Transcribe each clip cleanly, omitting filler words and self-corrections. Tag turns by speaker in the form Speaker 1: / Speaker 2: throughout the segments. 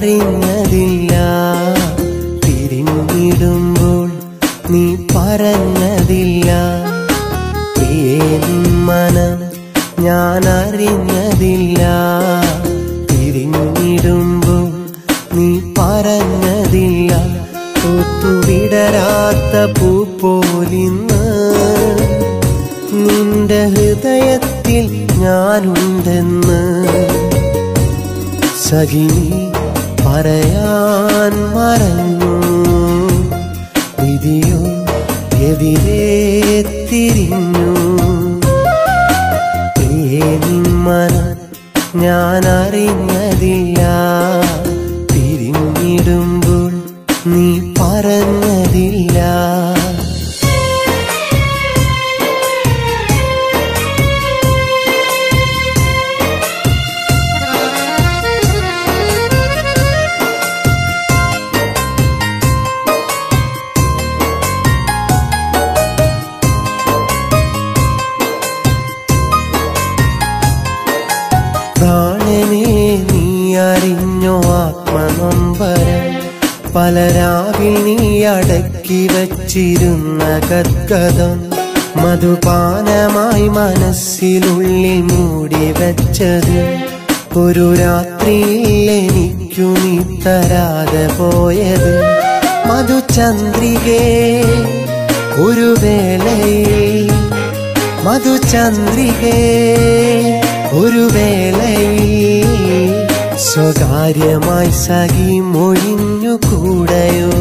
Speaker 1: അറിഞ്ഞതില്ല, പിരിഞ്ഞിടുമ്പോൾ നീ പറഞ്ഞതില്ല. പ്രിയേ നിൻ മനം ഞാൻ അറിഞ്ഞതില്ല, പിരിഞ്ഞിടുമ്പോൾ നീ പറഞ്ഞതില്ല. പൂത്തുവിടരാത്ത പൂ പോലിന്ന് നിന്റെ ഹൃദയത്തിൽ ഞാനുണ്ടെന്ന് സഖിനി പറയാൻ മറന്നു. വിധിയോ എതിരെ തിരിഞ്ഞു. പ്രിയേ നിൻ മനം ഞാൻ അറിഞ്ഞതില്ല, പിരിഞ്ഞിടുമ്പോൾ നീ പറഞ്ഞതില്ല. പ്രാണനെ നീ അറിഞ്ഞോ ആത്മനൊമ്പരം, പല രാവിൽ നീ അടക്കി വച്ചിരുന്ന ഗദ്ഗതം, മധുപാനമായി മനസ്സിനുള്ളിൽ മൂടി വെച്ചത്. ഒരു രാത്രിയിൽ എനിക്കു നീ തരാതെ പോയത്. മധുചന്ദ്രികേ ഒരു വേളയിൽ, മധുചന്ദ്രികേ ഒരു വേളയിൽ സ്വകാര്യമായി സഖി മൊഴിഞ്ഞുകൂടയോ?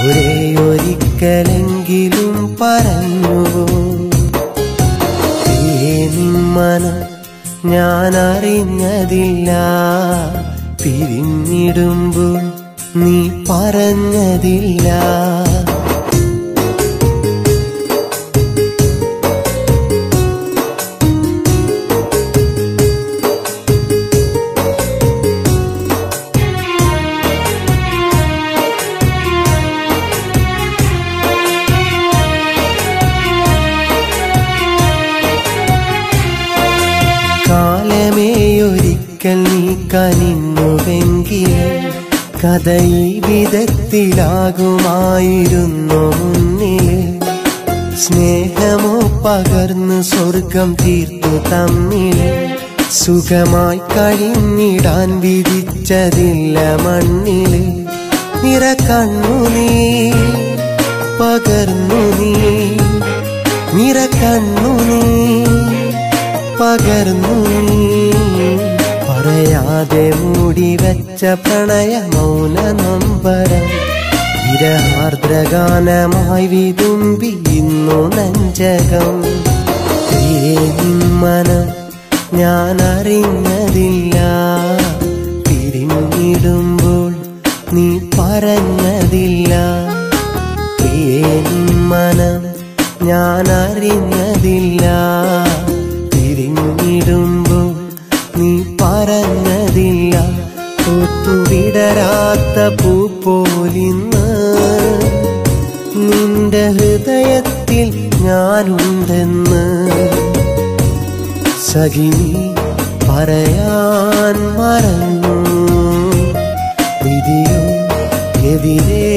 Speaker 1: ഒരേ ഒരിക്കലെങ്കിലും പറഞ്ഞുവോ? പ്രിയേ നിൻ മനം ഞാൻ അറിഞ്ഞതില്ല, പിരിഞ്ഞിടുമ്പോൾ നീ പറഞ്ഞതില്ല. കാലമേയൊരിക്കൽ നീ കനിഞ്ഞുവെങ്കിൽ കഥ ഈ വിധത്തിലാകുമായിരുന്നു മുന്നിൽ. സ്നേഹമോ പകർന്ന് സ്വർഗം തീർത്തു തമ്മിൽ, സുഖമായി കഴിഞ്ഞിടാൻ വിധിച്ചതില്ല മണ്ണിൽ. നിറകണ്ണു നീ പകർന്നു, നീ നിറകണ്ണു നീ പകർന്നു. പറയാതെ മൂടി വെച്ച പ്രണയ മൗന നൊമ്പരം വിരഹാർദ്രഗാനമായി വിതുമ്പി ഇന്നു നെഞ്ചകം. പ്രിയേ നിൻ മനം ഞാൻ അറിഞ്ഞതില്ല, പിരിഞ്ഞിടുമ്പോൾ നീ പറഞ്ഞതില്ല. പ്രിയേ നിൻ മനം ഞാൻ അറിഞ്ഞതില്ല, പിരിഞ്ഞിടുമ്പോൾ നീ പറഞ്ഞതില്ല. പൂത്തുവിടരാത്ത പൂ പോലിന്ന് നിന്റെ ഹൃദയത്തിൽ ഞാനുണ്ടെന്ന് സഖിനി പറയാൻ മറന്നു. വിധിയോ എതിരെ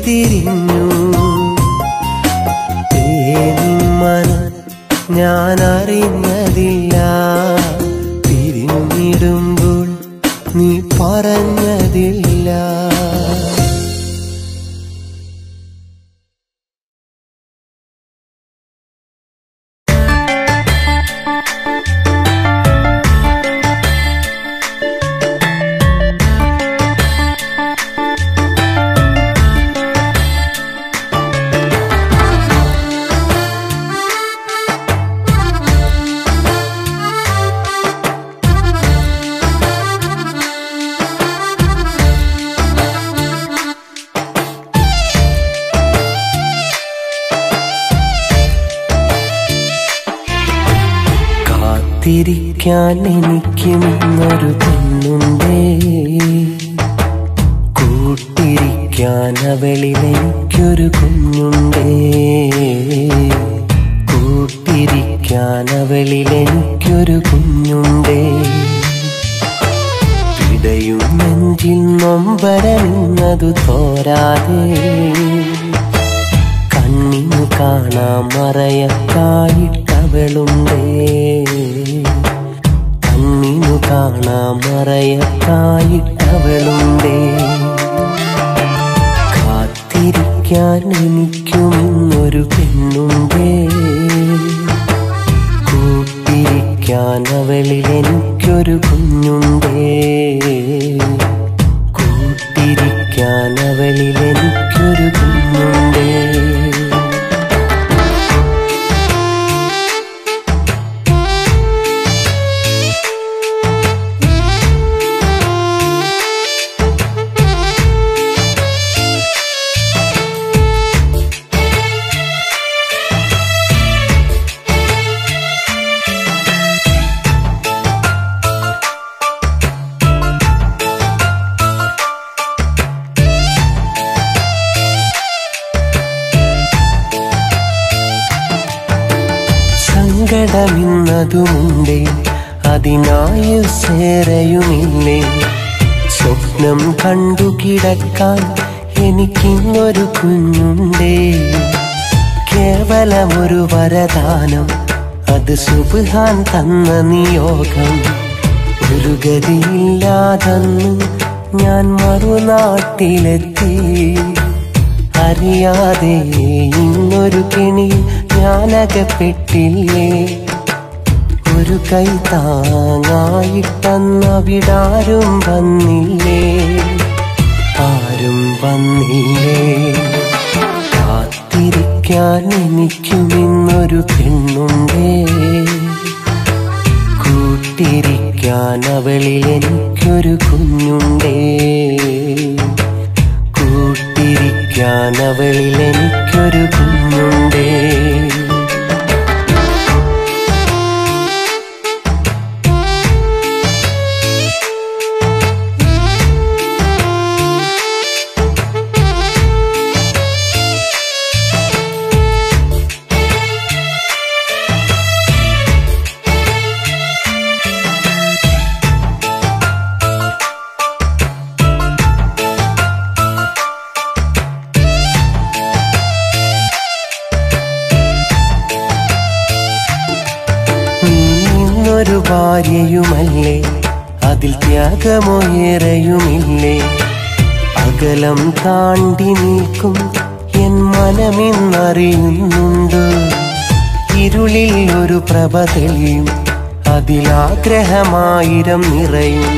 Speaker 1: തിരിഞ്ഞു. പ്രിയേ നിൻ മനം ഞാൻ അറിഞ്ഞതില്ല, പിരിഞ്ഞിടുമ്പോൾ നീ പറഞ്ഞതില്ല. കാത്തിരിക്കാൻ എനിക്കും ഇന്നൊരു പെണ്ണുണ്ടേ, കൂട്ടിരിക്കാൻ അവളിൽ എനിക്കൊരു കുഞ്ഞുണ്ടേ, കൂട്ടിരിക്കാൻ അവളിൽ എനിക്കൊരു കുഞ്ഞുണ്ടേ. ഇടയും നെഞ്ചിൽ നൊമ്പരമിന്നതു തോരാതെ കണ്ണിനു കാണാൻ മറയക്കായിട്ടവളുണ്ടേ, കണ്ണിനു കാണാൻ മറയക്കായിട്ടവളുണ്ടേ. കാത്തിരിക്കാൻ എനിക്കും ഇന്നൊരു പെണ്ണുണ്ടേ, കൂട്ടിരിക്കാൻ അവളിൽ എനിക്കൊരു കുഞ്ഞുണ്ടേ, കൂട്ടിരിക്കാൻ അവളിൽ എനിക്കൊരു കുഞ്ഞുണ്ടേ. സങ്കടമിന്നതുമുണ്ടേ, അതിനായുസ്സേറെയുമില്ലേ, സ്വപ്നം കണ്ടു കിടക്കാൻ എനിക്കിന്നൊരു കുഞ്ഞുണ്ടേ. കേവലമൊരു വരദാനം, അത് സുബ്ഹാൻ തന്ന നിയോഗം. ഒരു ഗതിയില്ലാതെന്ന് ഞാൻ മറുനാട്ടിലെത്തി, അറിയാതെ ഇന്നൊരു കെണി ഞാനകപ്പെട്ടില്ലേ. ഒരു കൈ താങ്ങായിട്ടന്നവിടാരും വന്നില്ലേ, ആരും വന്നില്ലേ. കാത്തിരിക്കാൻ എനിക്കും ഇന്നൊരു പെണ്ണുണ്ടേ, കൂട്ടിരിക്കാൻ അവളിൽ എനിക്കൊരു കുഞ്ഞുണ്ടേ, കൂട്ടിരിക്കാൻ അവളിൽ എനിക്കൊരു കുഞ്ഞുണ്ടേ. ഒരു ഭാര്യയുമല്ലേ, അതിൽ ത്യാഗമോയേറെയുമില്ലേ. അകലം താണ്ടി നിൽക്കും എൻ മനമിന്നറിയുന്നുണ്ട്, ഇരുളിൽ ഒരു പ്രഭ തെളിയും, അതിലാഗ്രഹമായിരം നിറയും.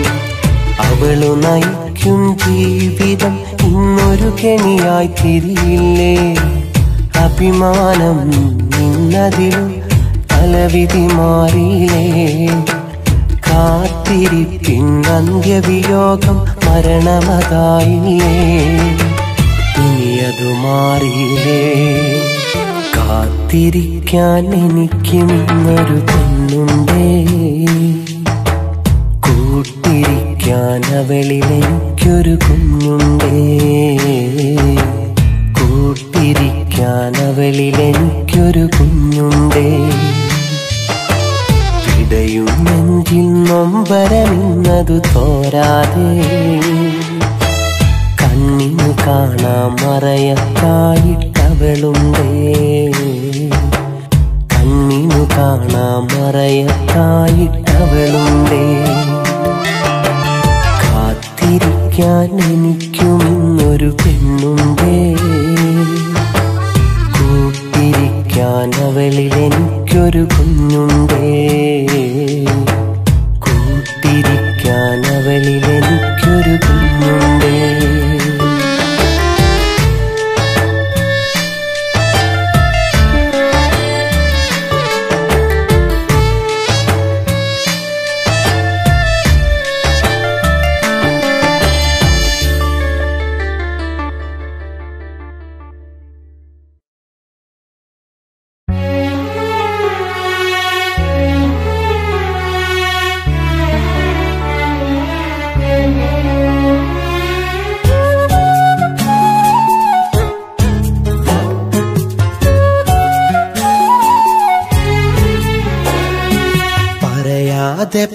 Speaker 1: അവളു നയിക്കും ജീവിതം ഇന്നൊരു കെണിയായി തിരിയില്ലേ. അഭിമാനം ഇന്നതിലും തലവിധി മാറിയില്ലേ. കാത്തിരിപ്പിൻ അന്ത്യവിയോഗം മരണമതായില്ലേ, ഇനിയതു മാറിയില്ലേ. കാത്തിരിക്കാൻ എനിക്കും ഇന്നൊരു പെണ്ണുണ്ടേ, കൂട്ടിരിക്കാൻ അവളിൽ എനിക്കൊരു കുഞ്ഞുണ്ടേ, കൂട്ടിരിക്കാൻ അവളിൽ എനിക്കൊരു കുഞ്ഞുണ്ടേ. ഇടയും നെഞ്ചിൽ നൊമ്പരമിന്നതു തോരാതെ കണ്ണിനു കാണാൻ മറയക്കായിട്ടവളുണ്ടേ, കണ്ണിനു കാണാൻ മറയക്കായിട്ടവളുണ്ടേ. കാത്തിരിക്കാൻ എനിക്കും ഇന്നൊരു പെണ്ണുണ്ടേ, കൂട്ടിരിക്കാൻ അവളിൽ എനിക്കൊരു കുഞ്ഞുണ്ടേ, കൂട്ടിരിക്കാൻ അവളിൽ എനിക്കൊരു കുഞ്ഞുണ്ടേ.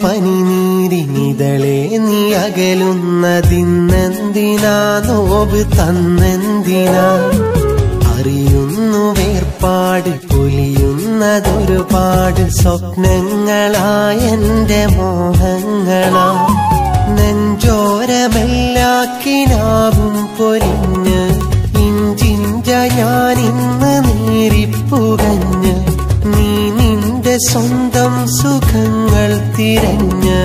Speaker 1: പനിനീരിനിതളെ നീ അകലുന്നതിന്നെന്തിനാ നോവ് തന്നെന്തിനാ അറിയുന്നു വേർപാട് പൊലിയുന്നതൊരുപാട് സ്വപ്നങ്ങളായെന്റെ മോഹങ്ങളാ നെഞ്ചോരമെല്ലാക്കിനാവും പൊലിഞ്ഞ് ഇഞ്ചിഞ്ച ഞാനിന്ന് നേരിപ്പുകഞ്ഞ് നീ നിന്റെ സ്വന്തം സുഖങ്ങൾ തിരഞ്ഞ്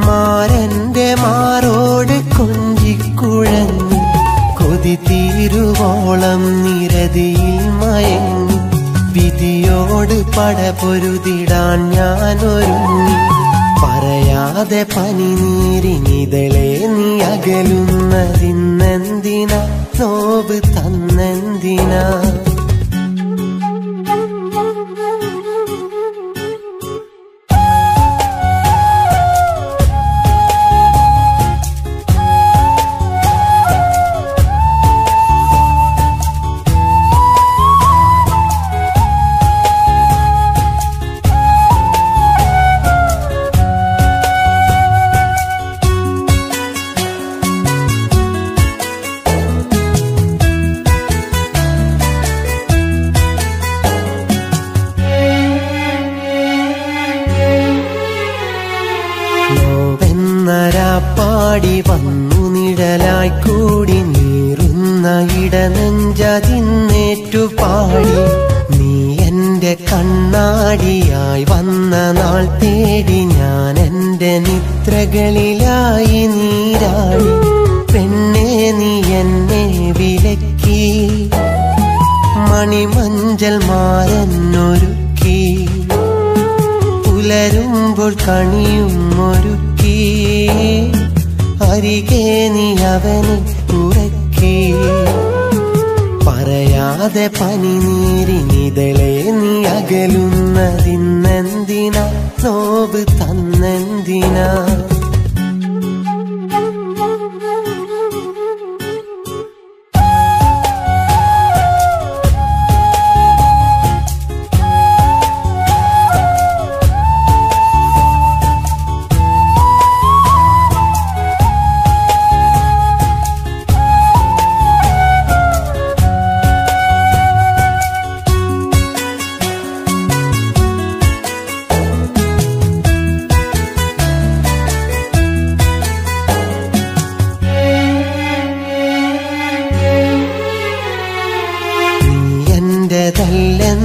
Speaker 1: മാരന്റെ മാറോട് കൊഞ്ചിക്കുഴഞ്ഞ് കൊതി തീരുവോളം നിരതിയിൽ മയങ്ങി വിധിയോട് പടപൊരുതിടാൻ ഞാനൊരുങ്ങി പറയാതെ പനിനീരിനിതളെ നീ അകലുന്നതിന്നെന്തിനാ നോവ് തന്നെന്തിനാ പാടി വന്നു നിഴലായി കൂടി നീറുന്ന ഇടനെഞ്ചതിന്നേറ്റു പാടി നീ എന്റെ കണ്ണാടിയായി വന്ന നാൾ തേടി ഞാൻ എന്റെ നിദ്രകളിലായി നീരാടി പെണ്ണെ നീ എന്നെ വിലക്കി മണിമഞ്ചൽ മാരന്നൊരുക്കി പുലരുമ്പോൾ കണിയും ഒരുക്കി അരികെ നീ അവനെ ഉറക്കി പറയാതെ പനിനീരിനിതളെ നീ അകലുന്നതിന്നെന്തിനാ നോവ് തന്നെന്തിനാ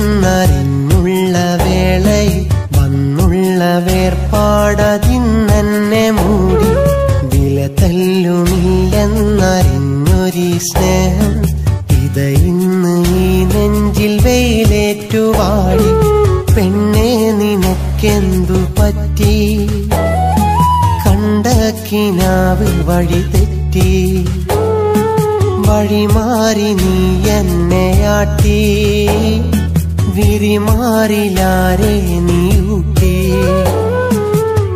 Speaker 1: െന്നറിഞ്ഞുള്ള വേളയിൽ വന്നുള്ള വേർപാടതിന്നെ മൂടി വില തല്ലുമില്ലെന്നറിഞ്ഞൊരീ സ്നേഹം ഇതയിന്ന് ഈ നെഞ്ചിൽ വെയിലേറ്റുവാടി പെണ്ണെ നിനക്കെന്തു പറ്റി കണ്ട കിനാവ് വഴി തെറ്റി വഴിമാറി നീ എന്നെയാട്ടി വിരിമാറിലാരെ നീ ഊട്ടി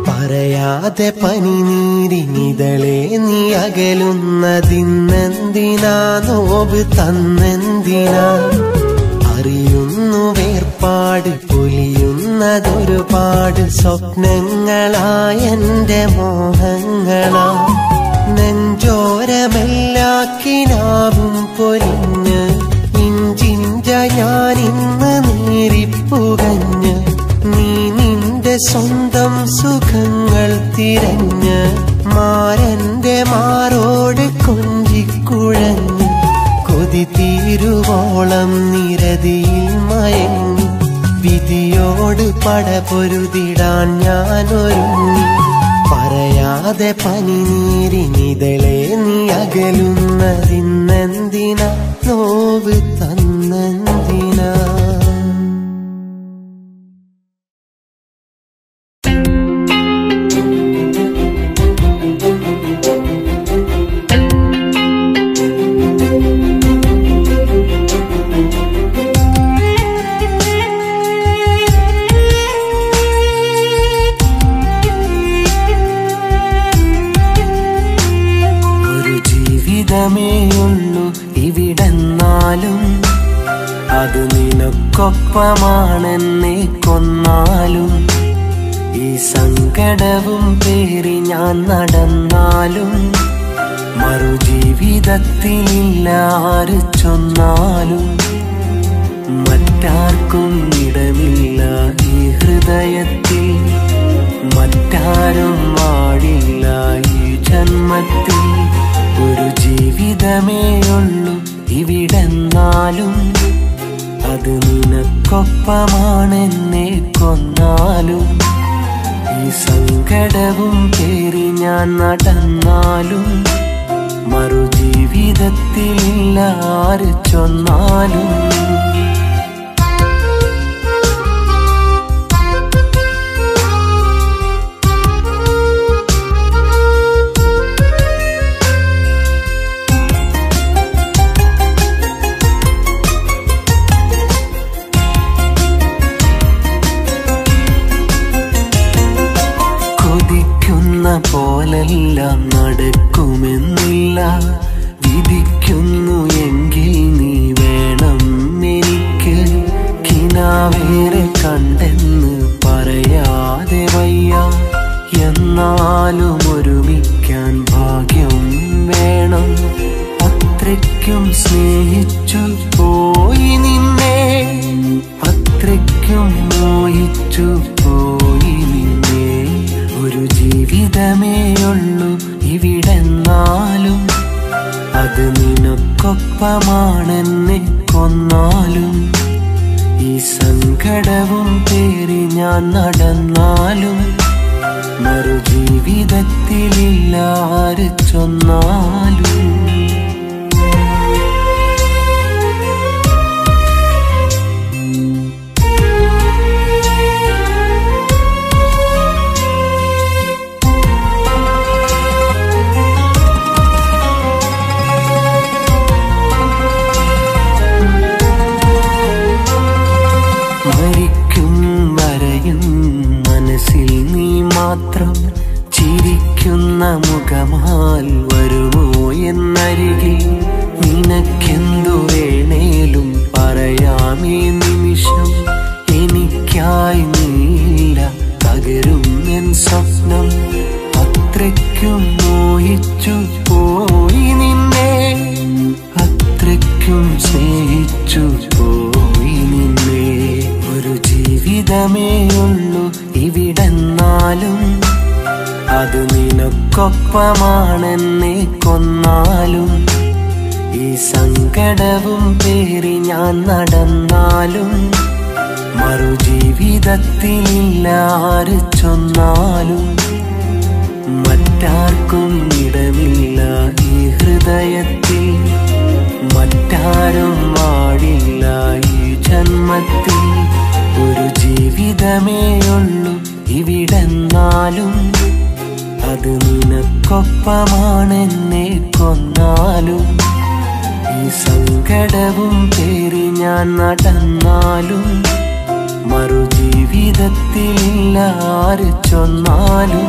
Speaker 1: പറയാതെ പനിനീരിനിതളെ നീ അകലുന്നതിന്നെന്തിനാ നോവ് തന്നെന്തിനാ അറിയുന്നു വേർപാട് പൊലിയുന്നതൊരുപാട് സ്വപ്നങ്ങളായെന്റെ മോഹങ്ങളാ നെഞ്ചോരമെല്ലാക്കിനാവും പൊലിഞ്ഞ് ഇഞ്ചിഞ്ച ഞാനിന്ന് നേരിപ്പുകഞ്ഞ് നീ നിന്റെ സ്വന്തം സുഖങ്ങൾ തിരഞ്ഞ് മാരന്റെ മാറോട് കൊഞ്ചിക്കുഴഞ്ഞ് കൊതി തീരുവോളം നിരതിയിൽ മയങ്ങി വിധിയോട് പടപൊരുതിടാൻ ഞാനൊരുങ്ങി പറയാതെ പനിനീരിനിതളെ നീ അകലുന്നതിന്നെന്തിനാ നോവ് തന്നെന്തിനാ ുള്ളൂ ഇവിടെന്നാലും അത് നിനക്കൊപ്പമാണെന്നെ കൊന്നാലും ഈ സങ്കടവും പേറി ഞാൻ നടന്നാലും മറുജീവിതത്തിലില്ല ആര് ചൊന്നാലും മറ്റാർക്കും ഇടമില്ല ഈ ഹൃദയത്തിൽ മറ്റാരും വാഴില്ല ഈ ജന്മത്തിൽ ഒരു ജീവിതമേ ഉള്ളൂ ഇവിടെന്നാലും അത് നിനക്കൊപ്പമാണെന്നെ കൊന്നാലും ഈ സങ്കടവും പേറി ഞാൻ നടന്നാലും മറുജീവിതത്തിലില്ല ആര് ചൊന്നാലും പോലെല്ലാം നടക്കുമെന്നില്ല വിധിക്കുന്നു എങ്കിൽ നീ വേണം എനിക്ക് കിനാവേറെ കണ്ടെന്ന് പറയാതെ വയ്യ എന്നാലും ഒരുമിക്കാൻ ഭാഗ്യം വേണം അത്രയ്ക്കും സ്നേഹിച്ചു പോയി നിന്നെ അത്രയ്ക്കും മോഹിച്ചു പോയി നിന്നെ ഒരു ജീവിതമേ ഉള്ളൂ ഇവിടെന്നാലും അത് നിനക്കൊപ്പമാണെന്നെ കൊന്നാലും ഈ സങ്കടവും പേറി ഞാൻ നടന്നാലും മറുജീവിതത്തിലില്ല ആര് ചൊന്നാലും മാത്രം ചിരിക്കുന്ന മുഖമാൽ വരുമോ എന്നരികിൽ നിനക്കെന്തു വേണേലും പറയാമേ നിമിഷം എനിക്കായി നീല തകരും എൻ സ്വപ്നം അത്രയ്ക്കും മോഹിച്ചു പോയി നിന്നെ അത്രയ്ക്കും സ്നേഹിച്ചു പോയി നിന്നെ ഒരു ജീവിതമേ ഉള്ളൂ ഇവിടെന്നാലും അത് നിനക്കൊപ്പമാണെന്നെ കൊന്നാലും ഈ സങ്കടവും പേറി ഞാൻ നടന്നാലും മറുജീവിതത്തിലില്ല ആര് ചൊന്നാലും മറ്റാർക്കും ഇടമില്ല ഈ ഹൃദയത്തിൽ മറ്റാരും വാഴില്ല ഈ ജന്മത്തിൽ ഒരു ജീവിതമേ ഉള്ളൂ ഇവിടെന്നാലും അത് നിനക്കൊപ്പമാണെന്നെ കൊന്നാലും ഈ സങ്കടവും പേറി ഞാൻ നടന്നാലും മറുജീവിതത്തിലില്ല ആര് ചൊന്നാലും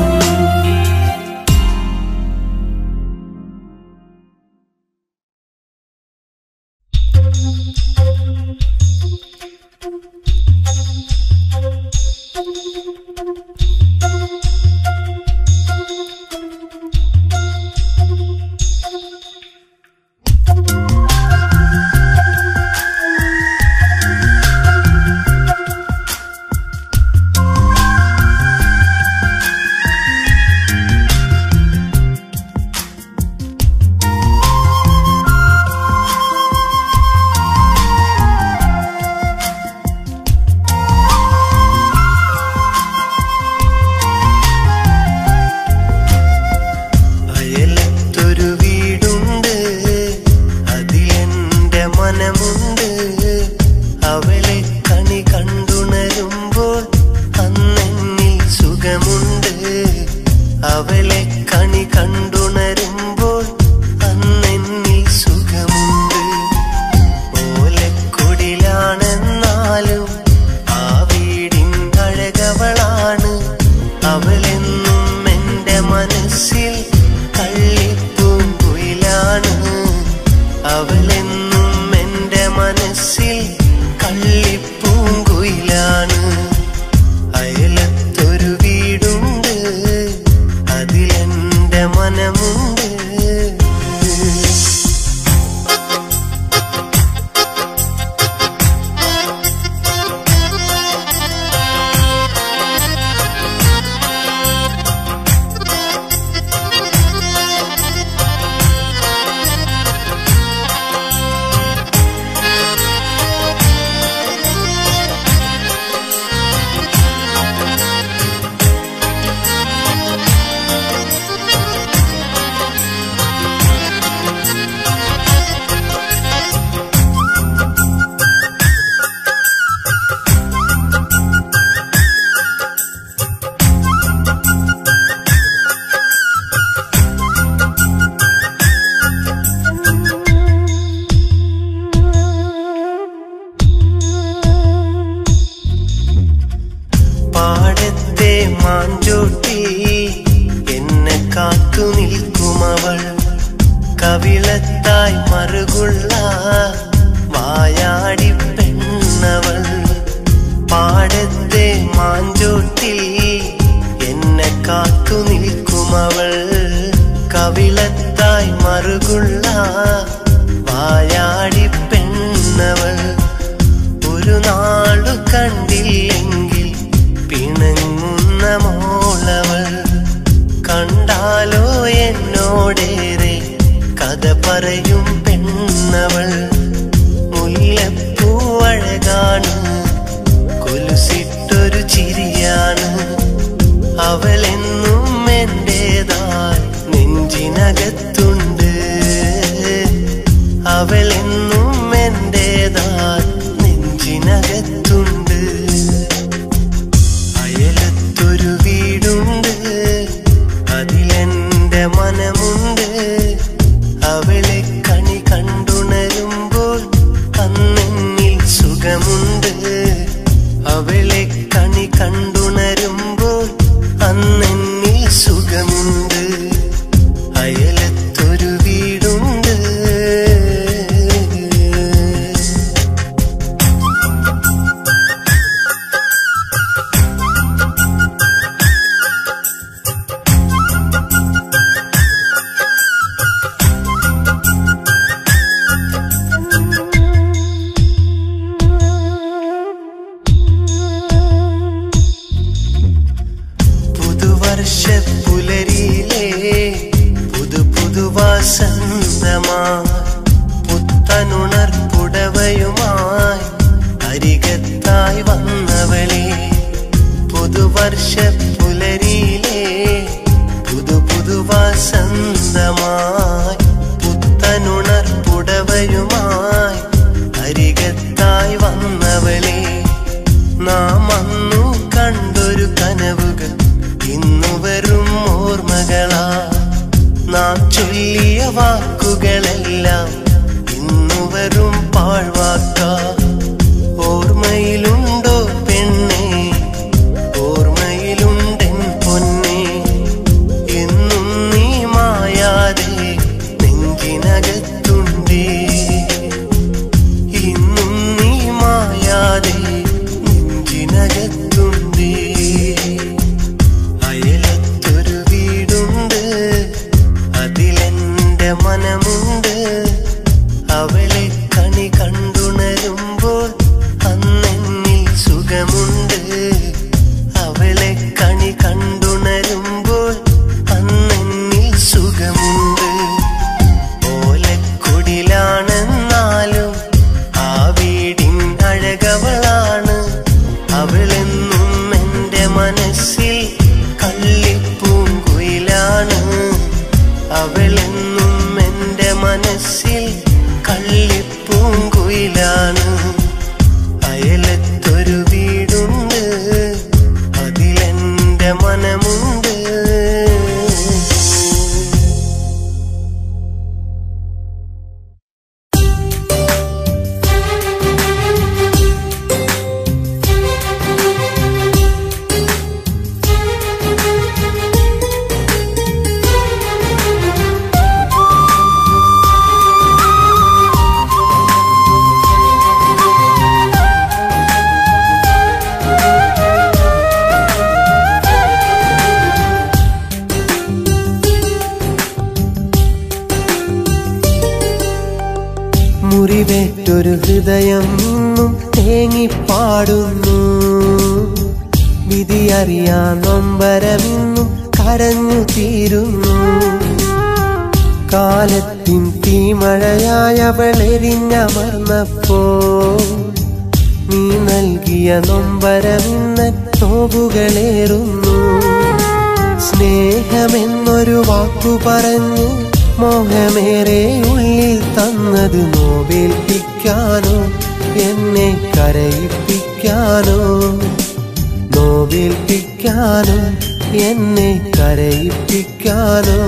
Speaker 2: കള്ളിപ്പൂങ്കുയിലാണ് അയലത്തൊരു വീ
Speaker 1: കവിളത്തായി മറുകുള്ള വായാടി പെണ്ണവൾ പാടത്തെ മാഞ്ചോട്ടിൽ എന്നെ കാത്തു നിൽക്കുമവൾ കവിളത്തായി മറുകുള്ള വായാടി പെണ്ണവൾ ഒരു നാളു കണ്ടില്ലെങ്കിൽ പിണങ്ങുന്ന മോളവൾ കണ്ടാലോ എന്നോടേറെ കഥ പറയും പെണ്ണവൾ മുല്ലപ്പൂ അഴകാണ് കൊലുസിട്ടൊരു ചിരിയാണ് അവളെന്നും എന്റേതായി നെഞ്ചിനകത്തുണ്ട് അവളെന്നും എന്റേതായി നെഞ്ചിനകത്തുണ്ട് അയലത്തൊരു വീടുണ്ട് അതിലെന്റെ മനമുണ്ട് അവളെ കണി കണ്ടുണരുമ്പോൾ അന്നെന്നിൽ സുഖമുണ്ട് അവളെ കണി കണ്ടുണരുമ്പോൾ അന്നെന്നിൽ സുഖമുണ്ട് അയലത്തൊരു വീടുണ്ട് പുലരിയിലെ പുതുവാസന്തമാ പുത്തനുണർ പുടവയുമായി അരികത്തായി വന്നവളെ പുതുവർഷ പുലരിയിലെ പുതുവാസന്തമായി പുത്തനുണർ പുടവയുമായി അരികത്തായി വന്നവളെ നാം അന്നു കണ്ടൊരു കനവുകൾ ഇന്നു വെറും ഓർമ്മകളാ നാം ചൊല്ലിയ വാക്കുകളെല്ലാം ഇന്നു വെറും പാഴ്വാക്കാ ഓർമ്മയിലുണ്ടോ പെണ്ണേ ഓർമ്മയിലുണ്ടെൻ പൊന്നേ എന്നും നീ മായാതെ നെഞ്ചിനകത്തുണ്ടേ ഇന്നും നീ മായാതെ നെഞ്ചിനകത്തുണ്ടേ അയലത്തൊരു വീടുണ്ട് അതിലെന്റെ മനമുണ്ട് അവളെ കണി കണ്ടുണരുമ്പോൾ അന്നെന്നിൽ സുഖമുണ്ട് അവളെ കണി കണ്ടുണരുമ്പോൾ അന്നെന്നിൽ സുഖമുണ്ട് ഓലക്കുടിലാണെന്നാലും ആ വീടിൻ അഴകവളാണ് അവളെന്നും എന്റെ മനസ്സിൽ കള്ളിപ്പൂങ്കുയിലാണ് അവളെന്നും എന്റെ മനസ്സിൽ കള്ളിപ്പൂങ്കുയിലാണ് അയലത്തൊരു വീടുണ്ട് അതിലെന്റെ മനമുണ്ട് മുറിവേറ്റൊരു ഹൃദയം ഇന്നും തേങ്ങിപ്പാടുന്നു വിധിയറിയാ നൊമ്പരമിന്നും കരഞ്ഞു തീരുന്നു കാലത്തിൻ തീമഴയായവളെരിഞ്ഞമർന്നപ്പോ നീ നൽകിയ നൊമ്പരമിന്ന നോവുകളേറുന്നു സ്നേഹമെന്നൊരു വാക്കു പറഞ്ഞ് മോഹമേറെ ഉള്ളിൽ തന്നത് നോവേൽപ്പിക്കാനോ എന്നെ കരയിപ്പിക്കാനോ നോവേൽപ്പിക്കാനോ എന്നെ കരയിപ്പിക്കാനോ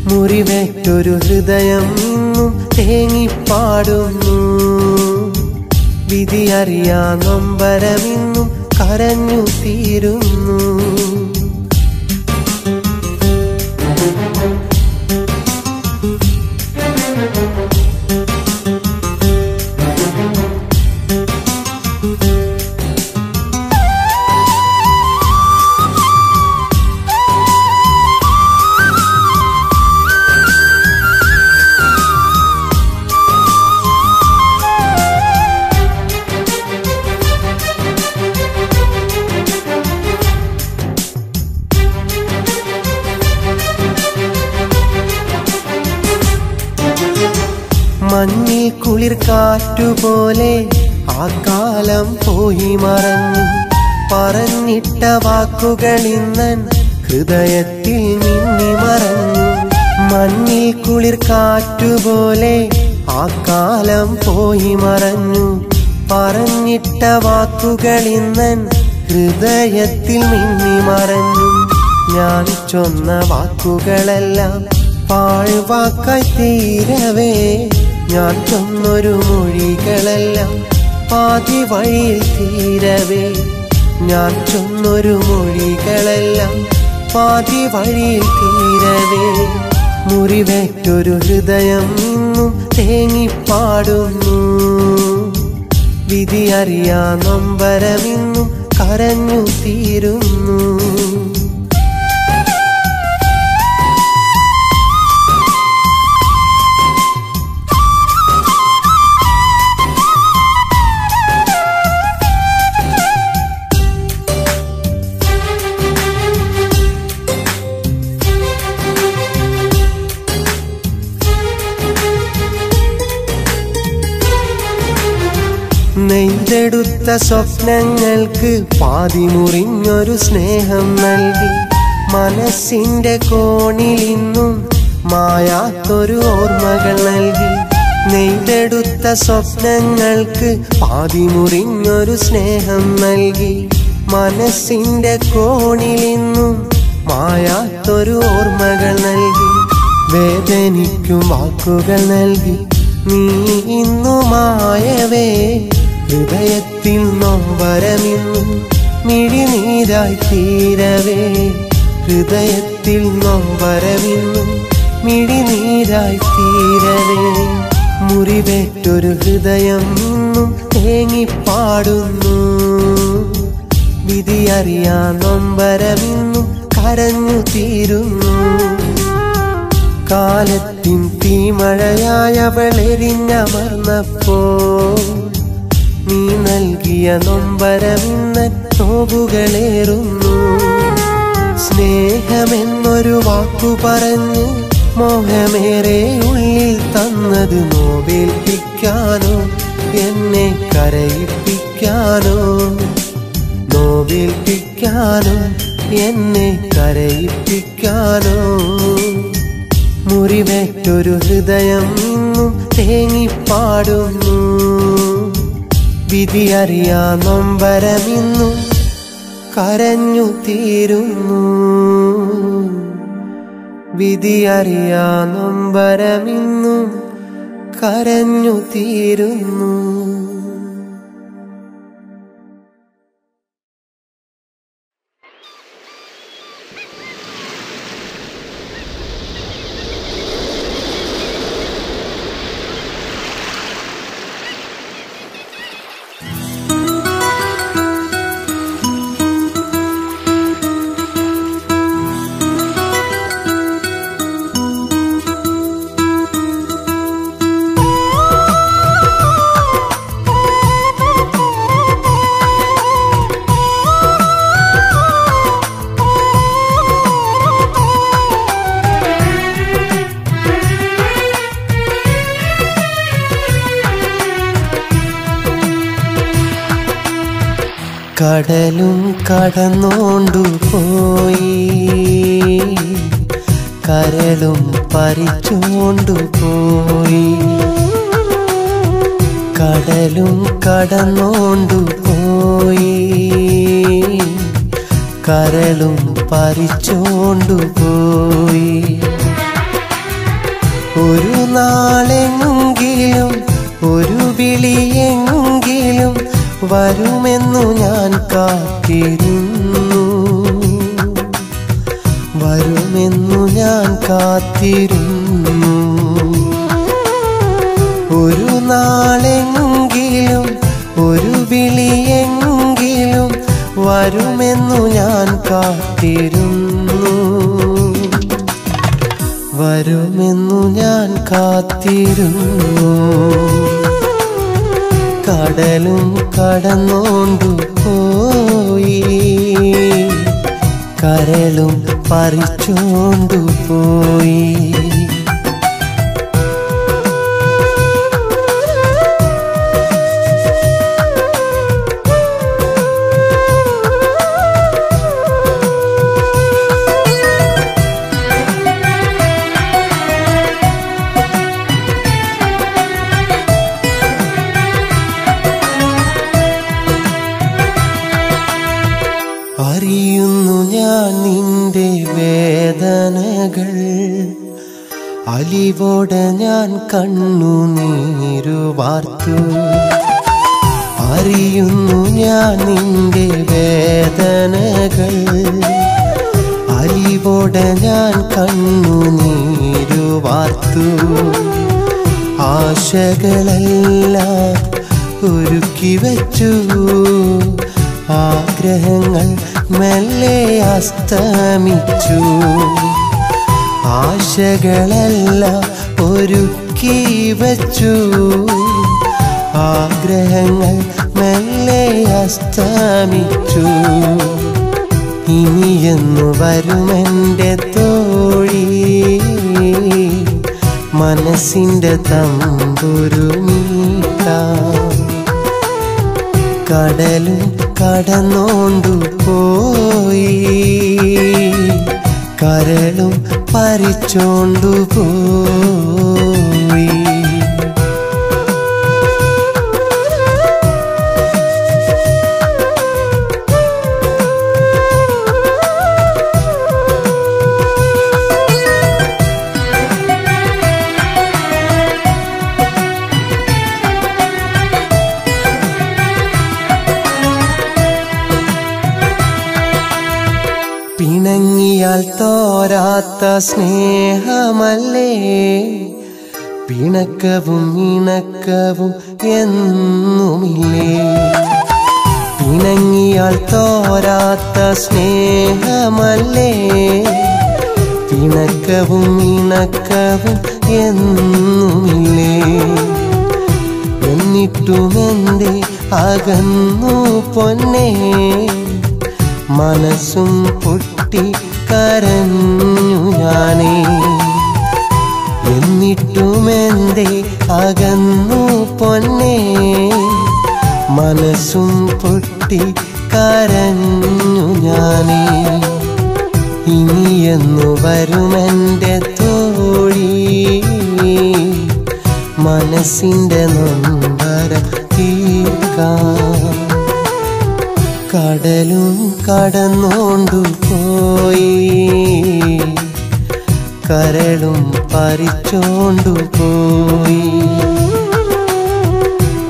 Speaker 1: മുറിവേറ്റൊരു ഹൃദയം ഇന്നും തേങ്ങിപ്പാടുന്നു വിധിയറിയാ നൊമ്പരമിന്നും കരഞ്ഞു തീരുന്നു മഞ്ഞിൽ കുളിർ കാറ്റുപോലെ ആ കാലം പോയി മറഞ്ഞു. പറഞ്ഞിട്ട വാക്കുകളിന്നൻ ഹൃദയത്തിൽ മിന്നി മറഞ്ഞു. മഞ്ഞിൽ കുളിർ കാറ്റുപോലെ ആ കാലം പോയി മറഞ്ഞു. പറഞ്ഞിട്ട വാക്കുകളിന്നൻ ഹൃദയത്തിൽ മിന്നി മറഞ്ഞു. ഞാൻ ചൊന്ന വാക്കുകളെല്ലാം പാഴ്വാക്കായി തീരവേ, ഞാൻ ചൊന്നൊരു മൊഴികളെല്ലാം പാതി വഴിയിൽ തീരവേ, ഞാൻ ചൊന്നൊരു മൊഴികളെല്ലാം പാതി വഴിയിൽ തീരവേ. മുറിവേറ്റൊരു ഹൃദയം ഇന്നും തേങ്ങിപ്പാടുന്നു. വിധി അറിയാ നൊമ്പരമിന്നും കരഞ്ഞു തീരുന്നു. നെയ്തെടുത്ത സ്വപ്നങ്ങൾക്ക് പാതി മുറിഞ്ഞൊരു സ്നേഹം നൽകി. മനസ്സിന്റെ കോണിൽ ഇന്നും മായാത്തൊരു ഓർമ്മകൾ നൽകി. നെയ്തെടുത്ത സ്വപ്നങ്ങൾക്ക് പാതി മുറിഞ്ഞൊരു സ്നേഹം നൽകി. മനസ്സിന്റെ കോണിൽ ഇന്നും മായാത്തൊരു ഓർമ്മകൾ നൽകി. വേദനിക്കും വാക്കുകൾ നൽകി നീ ഇന്നു മായവേ. ഹൃദയത്തിൽ നൊമ്പരമിന്നും മിഴിനീരായി തീരവേ. ഹൃദയത്തിൽ നൊമ്പരമിന്നും മിഴിനീരായി തീരവേ. മുറിവേറ്റൊരു ഹൃദയം ഇന്നും തേങ്ങിപ്പാടുന്നു. വിധി അറിയാ നൊമ്പരമിന്നും കരഞ്ഞു തീരുന്നു. കാലത്തിൻ തീമഴയായവളെരിഞ്ഞമർന്നപ്പോൾ നീ നൽകിയ നൊമ്പരമിന്ന നോവുകളേറുന്നു. സ്നേഹമെന്നൊരു വാക്കു പറഞ്ഞ് മോഹമേറെ ഉള്ളിൽ തന്നത് നോവേൽപ്പിക്കാനോ എന്നെ കരയിപ്പിക്കാനോ. നോവേൽപ്പിക്കാനോ എന്നെ കരയിപ്പിക്കാനോ. മുറിവേറ്റൊരു ഹൃദയം ഇന്നും തേങ്ങിപ്പാടുന്നു. വിധി അറിയാ നൊമ്പരമിന്നും കരഞ്ഞു തീരുന്നു. വിധി അറിയാ നൊമ്പരമിന്നും കരഞ്ഞു തീരുന്നു. കടലും കടന്നോണ്ടു പോയി, കരളും പറിച്ചോണ്ടു പോയി. കടലും കടന്നോണ്ടു പോയി, കരളും പറിച്ചോണ്ടു പോയി. ഒരു നാളെങ്കിലും ഒരു വിളിയെങ്കിലും വരുമെന്നു ഞാൻ കാത്തിരുന്നു, വരുമെന്നു ഞാൻ കാത്തിരുന്നു. ഒരു നാളെങ്കിലും ഒരു വിളിയെങ്കിലും വരുമെന്നു ഞാൻ കാത്തിരുന്നു, വരുമെന്നു ഞാൻ കാത്തിരുന്നു. കടലും കടന്നോണ്ടു പോയി, കരളും പറിച്ചോണ്ടു പോയി. അലിവോടെ ഞാൻ കണ്ണുനീരു വാർത്തു. അറിയുന്നു ഞാൻ നിന്റെ വേദനകൾ. അലിവോടെ ഞാൻ കണ്ണുനീരു വാർത്തു. ആശകളെല്ലാം ഒരുക്കി വച്ചു. ആഗ്രഹങ്ങൾ മെല്ലെ അസ്തമിച്ചു. ആശകളെല്ലാം ഒരുക്കി വച്ചു. ആഗ്രഹങ്ങൾ മെല്ലെ അസ്തമിച്ചു. ഇനിയെന്നു വരുമെൻ്റെ തോഴി, മനസ്സിൻ്റെ തമ്പുരു മീട്ടാം. കടലും കടന്നോണ്ടു പോയി, കരളും പരിച്ചോണ്ടു പോയി. പിണങ്ങിയാൽ തോരാത്ത സ്നേഹമല്ലേ, പിണക്കവും ഇണക്കവും എന്നുമില്ലേ. പിണങ്ങിയാൽ തോരാത്ത സ്നേഹമല്ലേ, പിണക്കവും ഇണക്കവും എന്നുമില്ലേ. എന്നിട്ടുമെന്തേ അകന്നു പൊന്നേ, മനസ്സും പൊട്ടി കരഞ്ഞു ഞാനേ. എന്നിട്ടുമെന്തേ അകന്നു പൊന്നേ, മനസ്സും പൊട്ടി കരഞ്ഞു ഞാനേ. ഇനിയെന്നു വരുമെൻ്റെ തോഴി, മനസ്സിൻ്റെ നൊമ്പരം തീർക്കാം. കടലും കടന്നോണ്ടു പോയി, കരളും പരിച്ചോണ്ടു പോയി.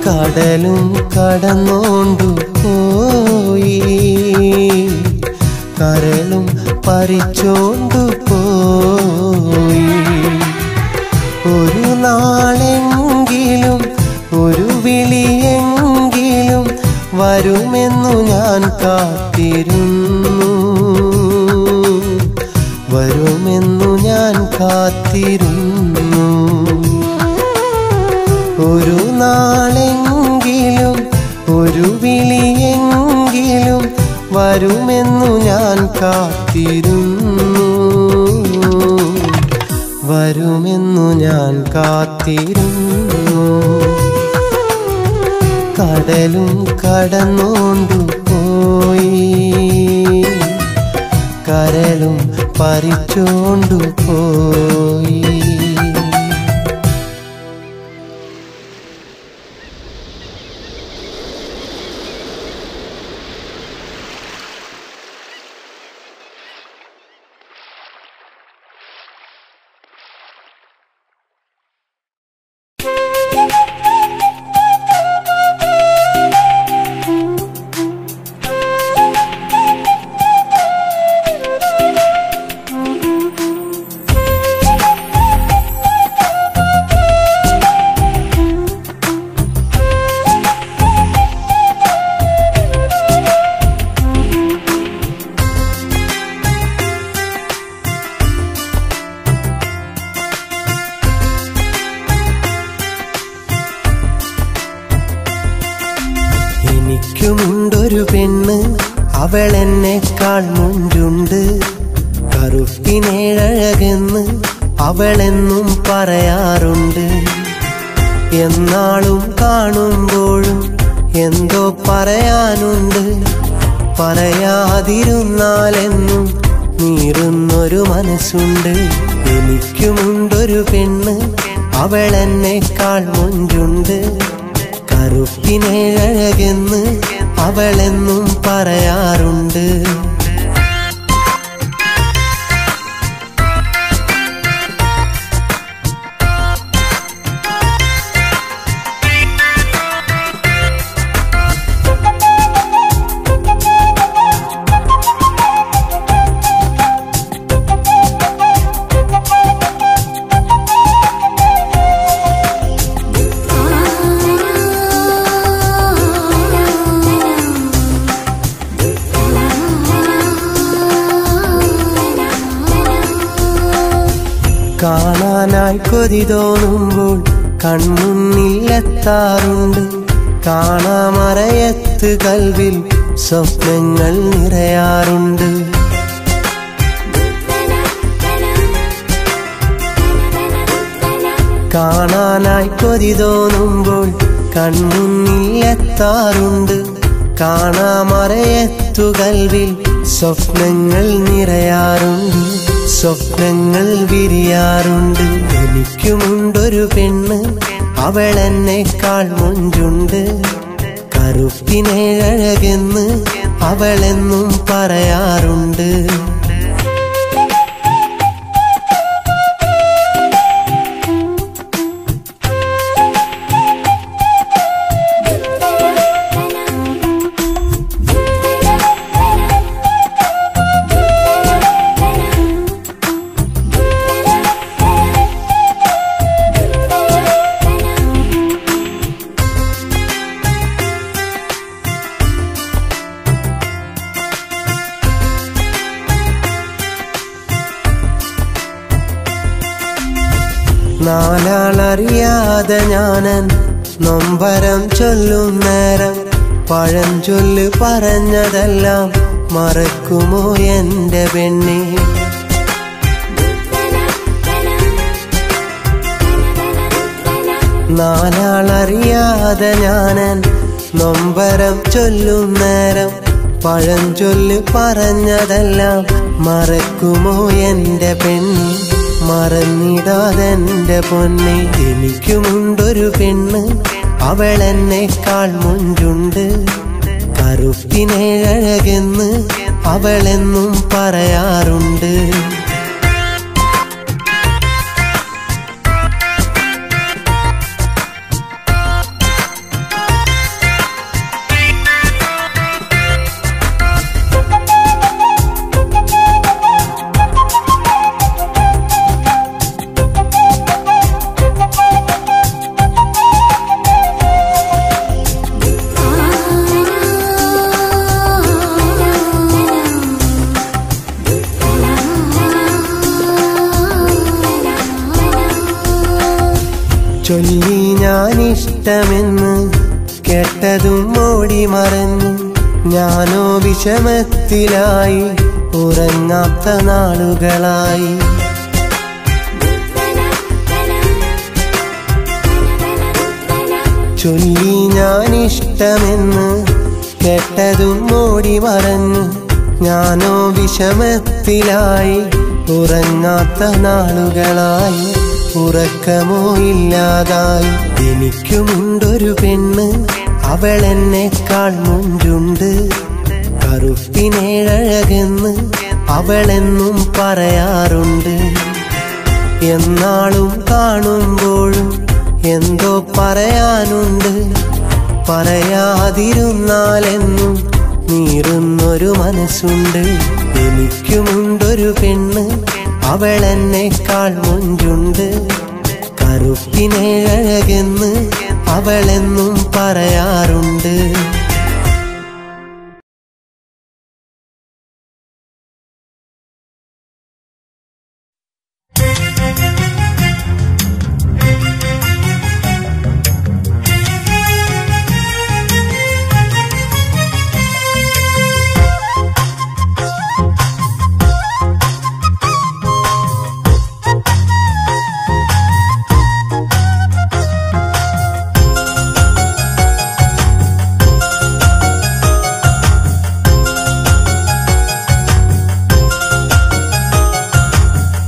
Speaker 1: കടലും കടന്നോണ്ടു പോയി, കരളും പരിച്ചോണ്ടു പോയി. ഒരു നാളെങ്കിലും ഒരു വിളിയെങ്കിലും വരുമെന്നു ഞാൻ കാത്തിരുന്നു, വരുമെന്നു ഞാൻ കാത്തിരുന്നു. ഒരു നാളെങ്കിലും ഒരു വിളിയെങ്കിലും വരുമെന്നു ഞാൻ കാത്തിരുന്നു, വരുമെന്നു ഞാൻ കാത്തിരുന്നു. കടലും കടന്നോണ്ടു പോയി, കരളും പരിച്ചോണ്ടു പോയി. എനിക്കുമുണ്ടൊരു പെണ്ണ്, അവളെന്നെക്കാൾ മുഞ്ചുണ്ട്. കറുപ്പിനേഴഴകെന്ന് അവളെന്നും പറയാറുണ്ട്. എന്നാളും കാണുമ്പോഴും എന്തോ പറയാനുണ്ട്. പറയാതിരുന്നാലെന്നും നീറുന്നൊരു മനസ്സുണ്ട്. എനിക്കുമുണ്ടൊരു പെണ്ണ്, അവളെന്നെക്കാൾ മുഞ്ചുണ്ട്. കറുപ്പിനേഴഴകെന്ന് അവളെന്നും പറയാറുണ്ട്. കാണാനായി കൊതി തോന്നുമ്പോൾ കൺമുന്നിലെത്താറുണ്ട്. കാണാമറയത്ത് കൽവിൽ സ്വപ്നങ്ങൾ നിറയാറുണ്ട്. കാണാനായി കൊതി തോന്നുമ്പോൾ കൺമുന്നിലെത്താറുണ്ട്. കാണാമറയത്തു കൽവിൽ സ്വപ്നങ്ങൾ നിറയാറുണ്ട്. സ്വപ്നങ്ങൾ വിരിയാറുണ്ട്. എനിക്കുമുണ്ടൊരു പെണ്ണ്, അവളെന്നേക്കാൾ മുഞ്ചുണ്ട്. കറുപ്പിനേഴഴകെന്ന് അവളെന്നും പറയാറുണ്ട്. നാലാളറിയാതെ ഞാനൻ നൊമ്പരം ചൊല്ലും നേരം പഴഞ്ചൊല്ല് പറഞ്ഞതെല്ലാം മറക്കുമോ എന്റെ പെണ്ണേ? നാലാളറിയാതെ ഞാനൻ നൊമ്പരം ചൊല്ലും നേരം പഴഞ്ചൊല്ല് പറഞ്ഞതെല്ലാം മറക്കുമോ എന്റെ പെണ്ണേ? മറന്നിടാതെന്റെ പൊന്നെ. എനിക്കുമുണ്ടൊരു പെണ്ണ്, അവളെന്നേക്കാൾ മുഞ്ചുണ്ട്. കറുപ്പിനേഴകെന്ന് അവളെന്നും പറയാറുണ്ട്. ചൊല്ലി ഞാനിഷ്ടമെന്ന് കേട്ടതും ഓടി മറഞ്ഞു. ഞാനോ വിഷമത്തിലായി ഉറങ്ങാത്ത നാളുകളായി. ചൊല്ലി ഞാനിഷ്ടമെന്ന് കേട്ടതും ഓടി മറഞ്ഞു. ഞാനോ വിഷമത്തിലായി ഉറങ്ങാത്ത നാളുകളായി. ഉറക്കമോ ഇല്ലാതായി. എനിക്കുമുണ്ടൊരു പെണ്ണ്, അവളെന്നേക്കാൾ മുഞ്ചുണ്ട്. കറുപ്പിനേഴകെന്ന് അവളെന്നും പറയാറുണ്ട്. എന്നാളും കാണുമ്പോഴും എന്തോ പറയാനുണ്ട്. പറയാതിരുന്നാലെന്നും നീറുന്നൊരു മനസ്സുണ്ട്. എനിക്കുമുണ്ടൊരു പെണ്ണ്, അവളെന്നേക്കാൾ മുഞ്ചുണ്ട്. കറുപ്പിനേഴകെന്ന് അവളെന്നും പറയാറുണ്ട്.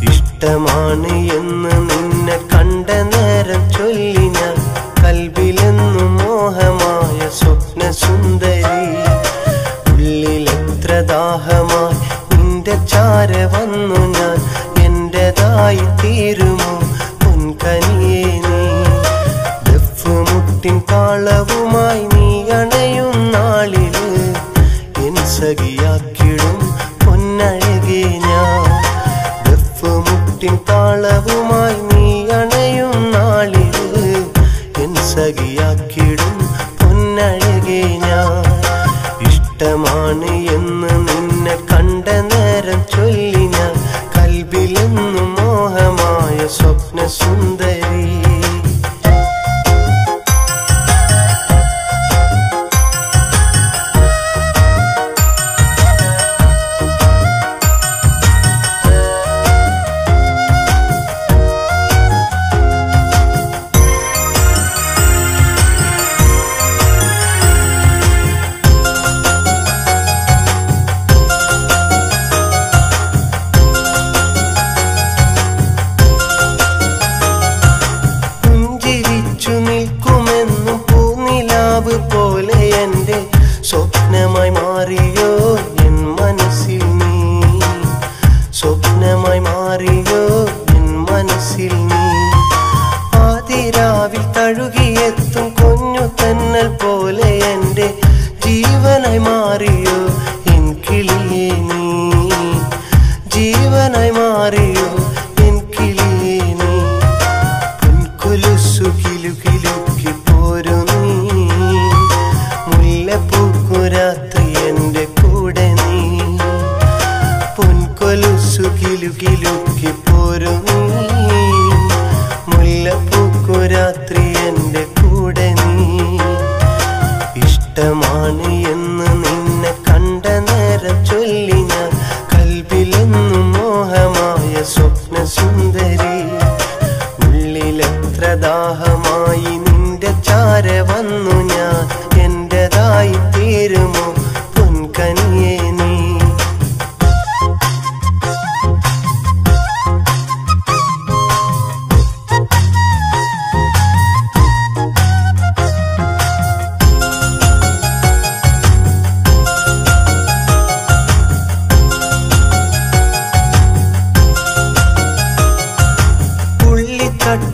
Speaker 1: ഇഷ്ടമാണ് എന്ന് നിന്നെ കണ്ട നേരം ചൊല്ലി ഞാൻ കൽബിലെന്നും മോഹമായ സ്വപ്ന സുന്ദരി. ഉള്ളിലെത്ര ദാഹമായി നിന്റെ ചാര വന്നു ഞാൻ. എന്റേതായി തീരുമോ പൊൻകനിയേ നീ? ദഫ്മുട്ടിൻ താളവുമായി നീ അണയും നാളില് എൻ സഖിയാക്കിടും പൊന്നഴകേ ഞാൻ. താളവുമായി നീ അണയും നാളില് എൻ സഖിയാക്കിടും പൊന്നഴകേ ഞാൻ. ഇഷ്ടമാണ് എന്ന് നിന്നെ കണ്ട നേരം ചൊല്ലി ഞാൻ കൽബിലെന്നും മോഹമായ സ്വപ്ന സുന്ദരി. പാതിരാവിൽ തഴുകിയെത്തും കുഞ്ഞു തന്നൽ പോലെ എൻ്റെ ജീവനായി മാറിയോ എൻ കിളിയേ നീ, ജീവനായി മാറിയോ എൻ കിളിയേ നീ. പൊൻകൊലുസു കിലുകിലുക്കി പോരു നീ, മുല്ലപ്പൂക്കു രാത്രി എൻ്റെ കൂടെ നീ. പൊൻകൊലുസു കിലുകിലുക്കി പോരു നീ, മുല്ലപ്പൂക്കു രാത്രി എൻ്റെ കൂടെ നീ. ഇഷ്ടമാണ് എന്ന് നിന്നെ കണ്ട നേരം ചൊല്ലി ഞാൻ കൽബിലെന്നും മോഹമായ സ്വപ്ന സുന്ദരി. ഉള്ളിലെത്ര ദാഹമായി നിന്റെ ചാര വന്നു ഞാൻ, എന്റേതായി തീരുമോ പൊൻകനിയേ നീ.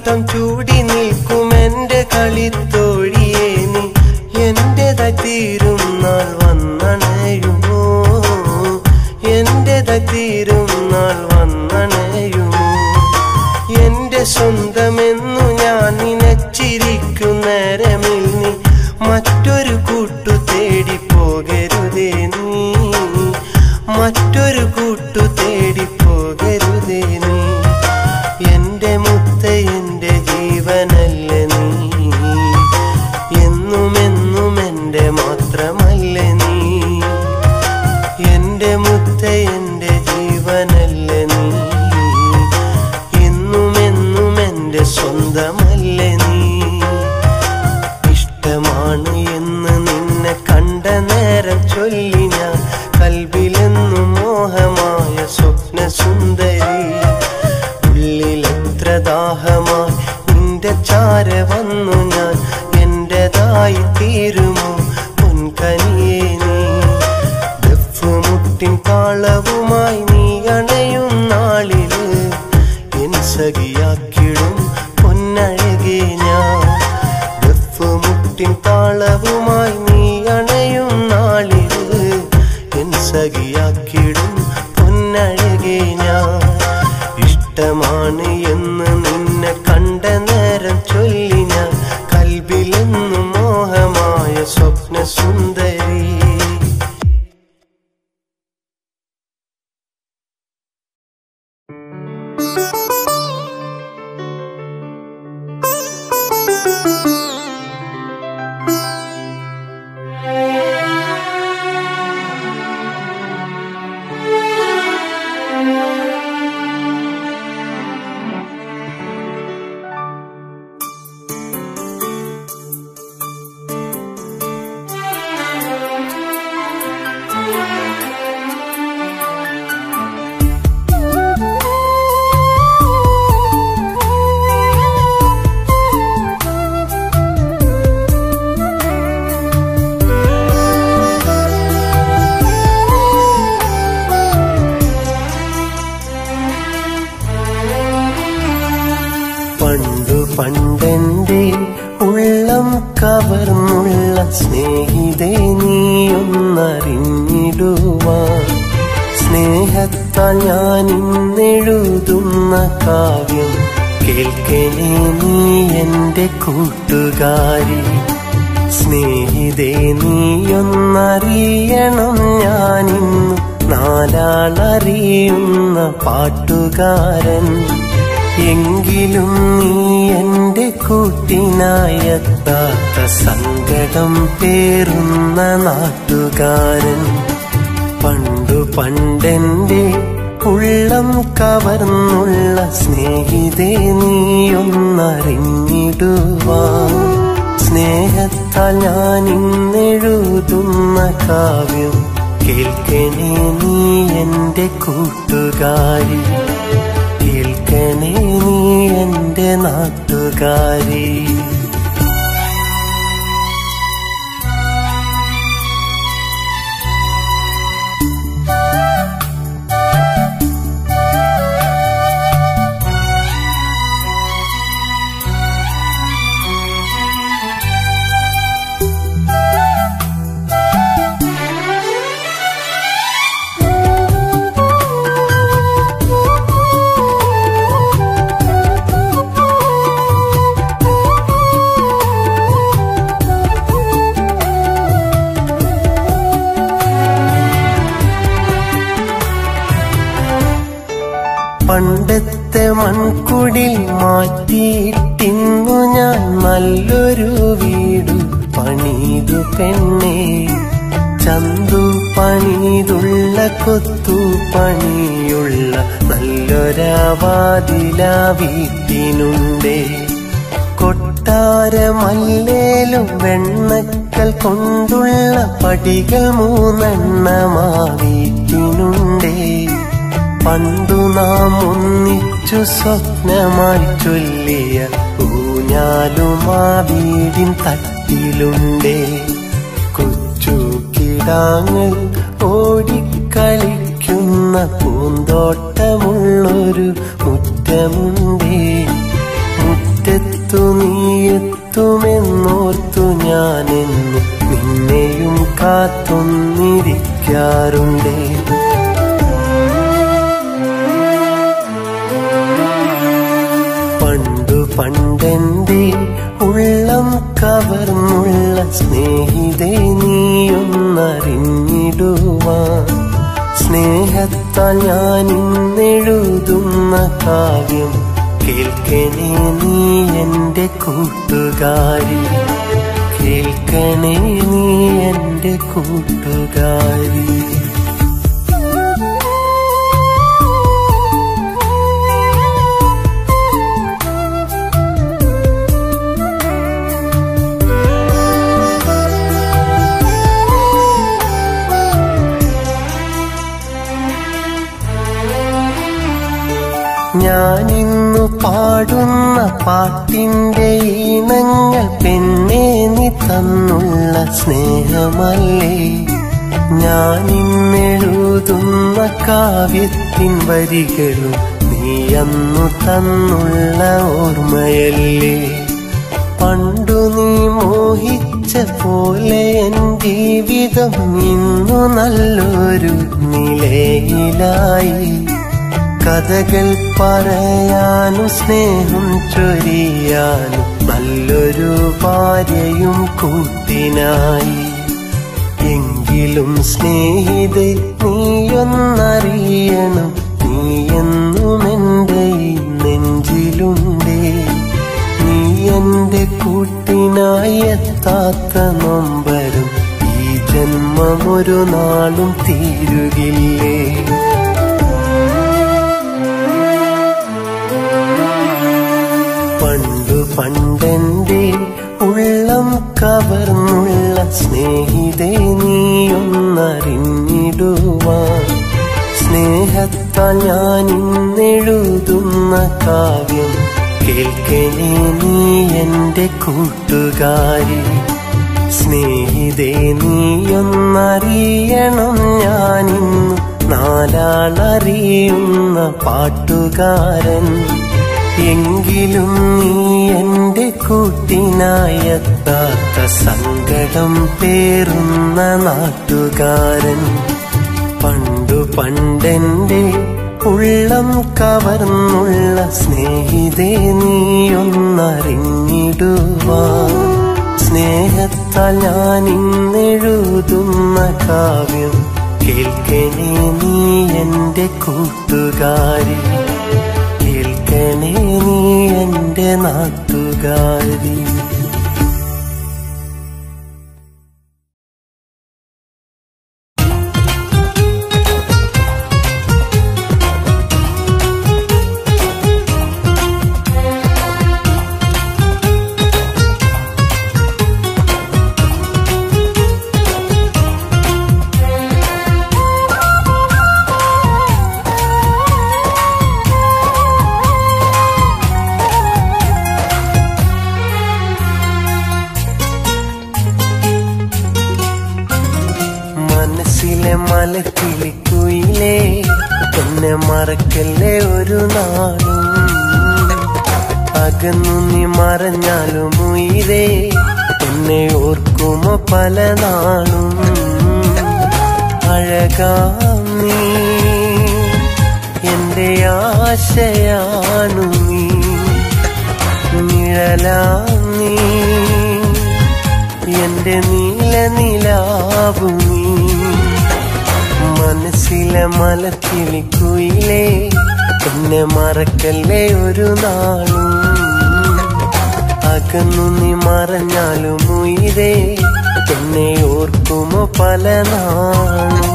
Speaker 1: ട്ടം ചൂടി നിൽക്കും എൻ്റെ കളിത്തോഴിയേ നീ, എന്റേതായി തീരും നാൾ വന്നണയുമോ, എന്റേതായി തീരും നാൾ വന്നണയുമോ. എൻ്റെ സ്വന്തമെന്നു ഞാൻ നിനച്ചിരിക്കും നേരമിൽ നീ മറ്റൊരു കൂട്ടു തേടി പോകരുതേ നീ, മറ്റൊരു കൂട്ടു തേടി പോകരുതേ നീ. എൻ്റെ മുത്ത എൻ്റെ ജീവനല്ലേ നീ, എന്നുമെന്നും എൻ്റെ മാത്രമല്ലേ നീ. എൻ്റെ മുത്ത എൻ്റെ ജീവനല്ലേ നീ, എന്നുമെന്നും എൻ്റെ സ്വന്തമല്ലേ നീ. ഇഷ്ടമാണ് എന്ന് നിന്നെ കണ്ട നേരം ചൊല്ലി ഞാൻ കൽബിലെന്നും മോഹമായ സ്വപ്ന സുന്ദരി. ഉള്ളിലെത്ര ദാഹമായി നിന്റെ ചാര വന്നു ഞാൻ, എന്റേതായി തീരുമോ പൊൻകനിയേ നീ. ദഫ്മുട്ടിൻ താളവുമായി നീ അണയും നാളില് എൻ സഖിയാക്കിടും പൊന്നഴകേ ഞാൻ. ദഫ്മുട്ടിൻ താളവുമായി നീ അണയും നാളില് എൻ സഖിയാക്കിടും പൊന്നഴകേ ഞാൻ. ഇഷ്ടമാണ് എന്ന് നിന്നെ കണ്ട നേരം ചൊല്ലി ഞാൻ കൽബിലെന്നും മോഹമായ സ്വപ്ന സുന്ദരി. പണ്ടെന്റെ ഉള്ളം കവർന്നുള്ള സ്നേഹിതേ നീയൊന്നറിഞ്ഞിടുവാൻ, സ്നേഹത്താൽ ഞാൻ ഇന്നെഴുതുന്ന കാവ്യം കേൾക്കണേ നീ എൻ്റെ കൂട്ടുകാരി. സ്നേഹിതേ നീയൊന്നറിയണം, ഞാനിന്നു നാലാളറിയുന്ന പാട്ടുകാരൻ. എങ്കിലും നീ എൻ്റെ കൂട്ടിനായെത്താത്ത സങ്കടം പേറുന്ന നാട്ടുകാരൻ. പണ്ടെന്റെ ഉള്ളം കവർന്നുള്ള സ്നേഹിതേ നീയൊന്നറിഞ്ഞിടുവാൻ, സ്നേഹത്താൽ ഞാൻ ഇന്നെഴുതുന്ന കാവ്യം കേൾക്കണേ നീ എൻ്റെ കൂട്ടുകാരി. കേൾക്കണേ നീ എൻ്റെ നാട്ടുകാരി. മൺകുടിൽ മാറ്റിയിട്ടിന്നു ഞാൻ നല്ലൊരു വീട് പണിതു പെണ്ണേ. ചന്തു പണിതുള്ള കൊത്തു പണിയുള്ള നല്ലൊരാവാതില വീട്ടിനുണ്ടേ. കൊട്ടാരമല്ലേലും വെണ്ണക്കൽ കൊണ്ടുള്ള പടികൾ 3 വീട്ടിനുണ്ടേ. പണ്ടു നാം ഒന്നിച്ചു സ്വപ്നമായി ചൊല്ലിയ ഊഞ്ഞാലുമാ വീടിൻ തട്ടിലുണ്ടേ. കൊച്ചു കിടാങ്ങൾ ഓടിക്കളിക്കുന്ന പൂന്തോട്ടമുള്ളൊരു മുറ്റമുണ്ടേ. മുറ്റത്തു നീയെത്തുമെന്നോർത്തു ഞാനെന്നു നിന്നെയും കാത്തൊന്നിരിക്കാറുണ്ടേ. പണ്ടെന്റെ ഉള്ളം കവർന്നുള്ള സ്നേഹിതേ നീയൊന്നറിഞ്ഞിടുവാൻ. സ്നേഹത്താൽ ഞാൻ ഇന്നെഴുതുന്ന കാവ്യം കേൾക്കണേ നീ എന്റെ കൂട്ടുകാരി. കേൾക്കണേ നീ എന്റെ കൂട്ടുകാരി. ഞാനിന്നു പാടുന്ന പാട്ടിന്റെ ഈണങ്ങൾ പെണ്ണേ നീ തന്നുള്ള സ്നേഹമല്ലേ. ഞാനിന്നെഴുതുന്ന കാവ്യത്തിൻ വരികളും നീ അന്നു തന്നുള്ള ഓർമ്മയല്ലേ. പണ്ടു നീ മോഹിച്ച പോലെ എൻ ജീവിതം ഇന്നു നല്ലൊരു നിലയിലായി. കഥകൾ പറയാനും സ്നേഹം ചൊരിയാനും നല്ലൊരു ഭാര്യയും കൂട്ടിനായി. എങ്കിലും സ്നേഹിതേ നീയൊന്നറിയണം, നീ എന്നും എൻ്റെ നെഞ്ചിലുണ്ടേ. നീ എൻ്റെ കൂട്ടിനായി എത്താത്ത നൊമ്പരം ഈ ജന്മമൊരു നാളും തീരുകില്ലേ. പണ്ടെന്റെ ഉള്ളം കവർന്നുള്ള സ്നേഹിതേ നീയൊന്നറിഞ്ഞിടുവാൻ. സ്നേഹത്താൽ ഞാൻ ഇന്നെഴുതുന്ന കാവ്യം കേൾക്കണേ നീ എന്റെ കൂട്ടുകാരി. സ്നേഹിതേ നീയൊന്നറിയണം, ഞാനിന്നു 4 ആളറിയുന്ന പാട്ടുകാരൻ. എങ്കിലും നീ എന്റെ കൂട്ടിനായെത്താത്ത സങ്കടം പേറുന്ന നാട്ടുകാരൻ. പണ്ടെന്റെ ഉള്ളം കവർന്നുള്ള സ്നേഹിതേ നീയൊന്നറിഞ്ഞിടുവാൻ. സ്നേഹത്താൽ ഞാൻ ഇന്നെഴുതുന്ന കാവ്യം കേൾക്കണേ നീ എന്റെ കൂട്ടുകാരി. കേൾക്കണേ നീ എന്റെ നാട്ടുകാരി. മലക്കിളിക്കുയിലേ എന്നെ മറക്കല്ലേ ഒരു നാളും. അകന്നു നീ മറഞ്ഞാലും ഉയിരേ എന്നെ ഓർക്കുമോ പല നാളും. അഴകാം നീ എന്റെ ആശയാണു നീ. നിഴലാം നീ എന്റെ നീല നിലാവു നീ. മനസ്സിലെ മലക്കിളിക്കുയിലേ എന്നെ മറക്കല്ലേ ഒരു നാളും. അകന്നു നീ മറഞ്ഞാലും ഉയിരേ എന്നെ ഓർക്കുമോ പല നാളും.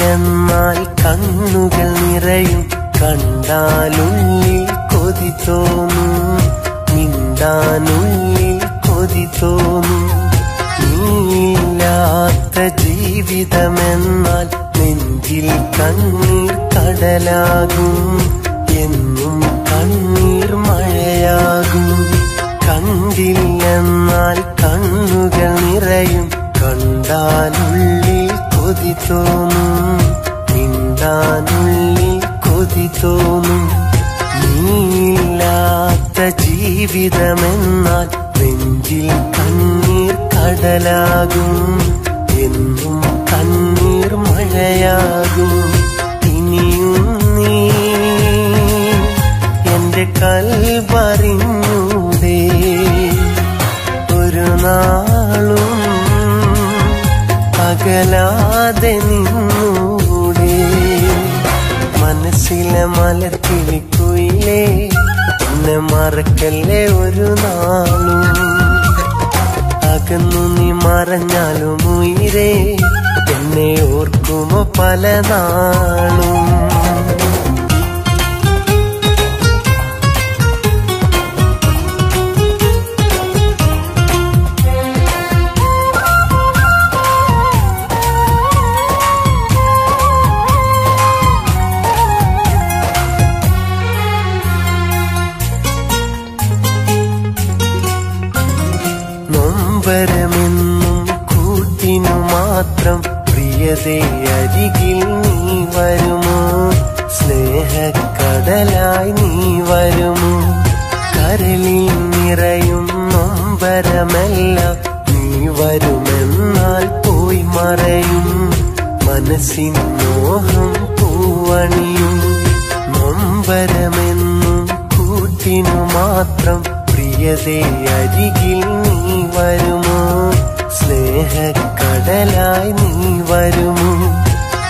Speaker 1: എന്നാൽ കണ്ണുകൾ നിറയും, കണ്ടാലുള്ളിൽ കൊതി തോന്നും, മിണ്ടാനുള്ളിൽ കൊതി തോന്നും. നീയില്ലാത്ത ജീവിതമെന്നാൽ നെഞ്ചിൽ കണ്ണീർ കടലാകും, എന്നും കണ്ണീർ മഴയാകും. കണ്ടില്ലെന്നാൽ കണ്ണുകൾ നിറയും, കണ്ടാലുള്ളിൽ കൊതി തോന്നും, മിണ്ടാനുള്ളിൽ കൊതി തോന്നും. നീയില്ലാത്ത ജീവിതമെന്നാൽ നെഞ്ചിൽ കണ്ണീർ കടലാകും, എന്നും കണ്ണീർ മഴയാകും. ഇനിയും നീ എന്റെ കൽവറിഞ്ഞൂടെ, ഒരു നാളും അകലാതെ നിന്നൂടെ. മനസ്സിലെ മലർക്കിളിക്കുയിലേ എന്നെ മറക്കല്ലേ ഒരു നാളും. അകന്നു നീ മറഞ്ഞാലും ഉയിരേ എന്നെ ഓർക്കുമോ പല നാളും. നൊമ്പരമെന്നും കൂട്ടിനു മാത്രം പ്രിയതേ അരികിൽ നീ വരുമോ, സ്നേഹക്കടലായി നീ വരുമോ. കരളിൽ നിറയും നൊമ്പരമെല്ലാം നീ വരുമെന്നാൽ പോയി മറയും, മനസ്സിൻ മോഹം പൂവണിയും. നൊമ്പരമെന്നും കൂട്ടിനു മാത്രം പ്രിയതേ അരികിൽ നീ വരുമോ, സ്നേഹക്കടലായി നീ വരുമോ.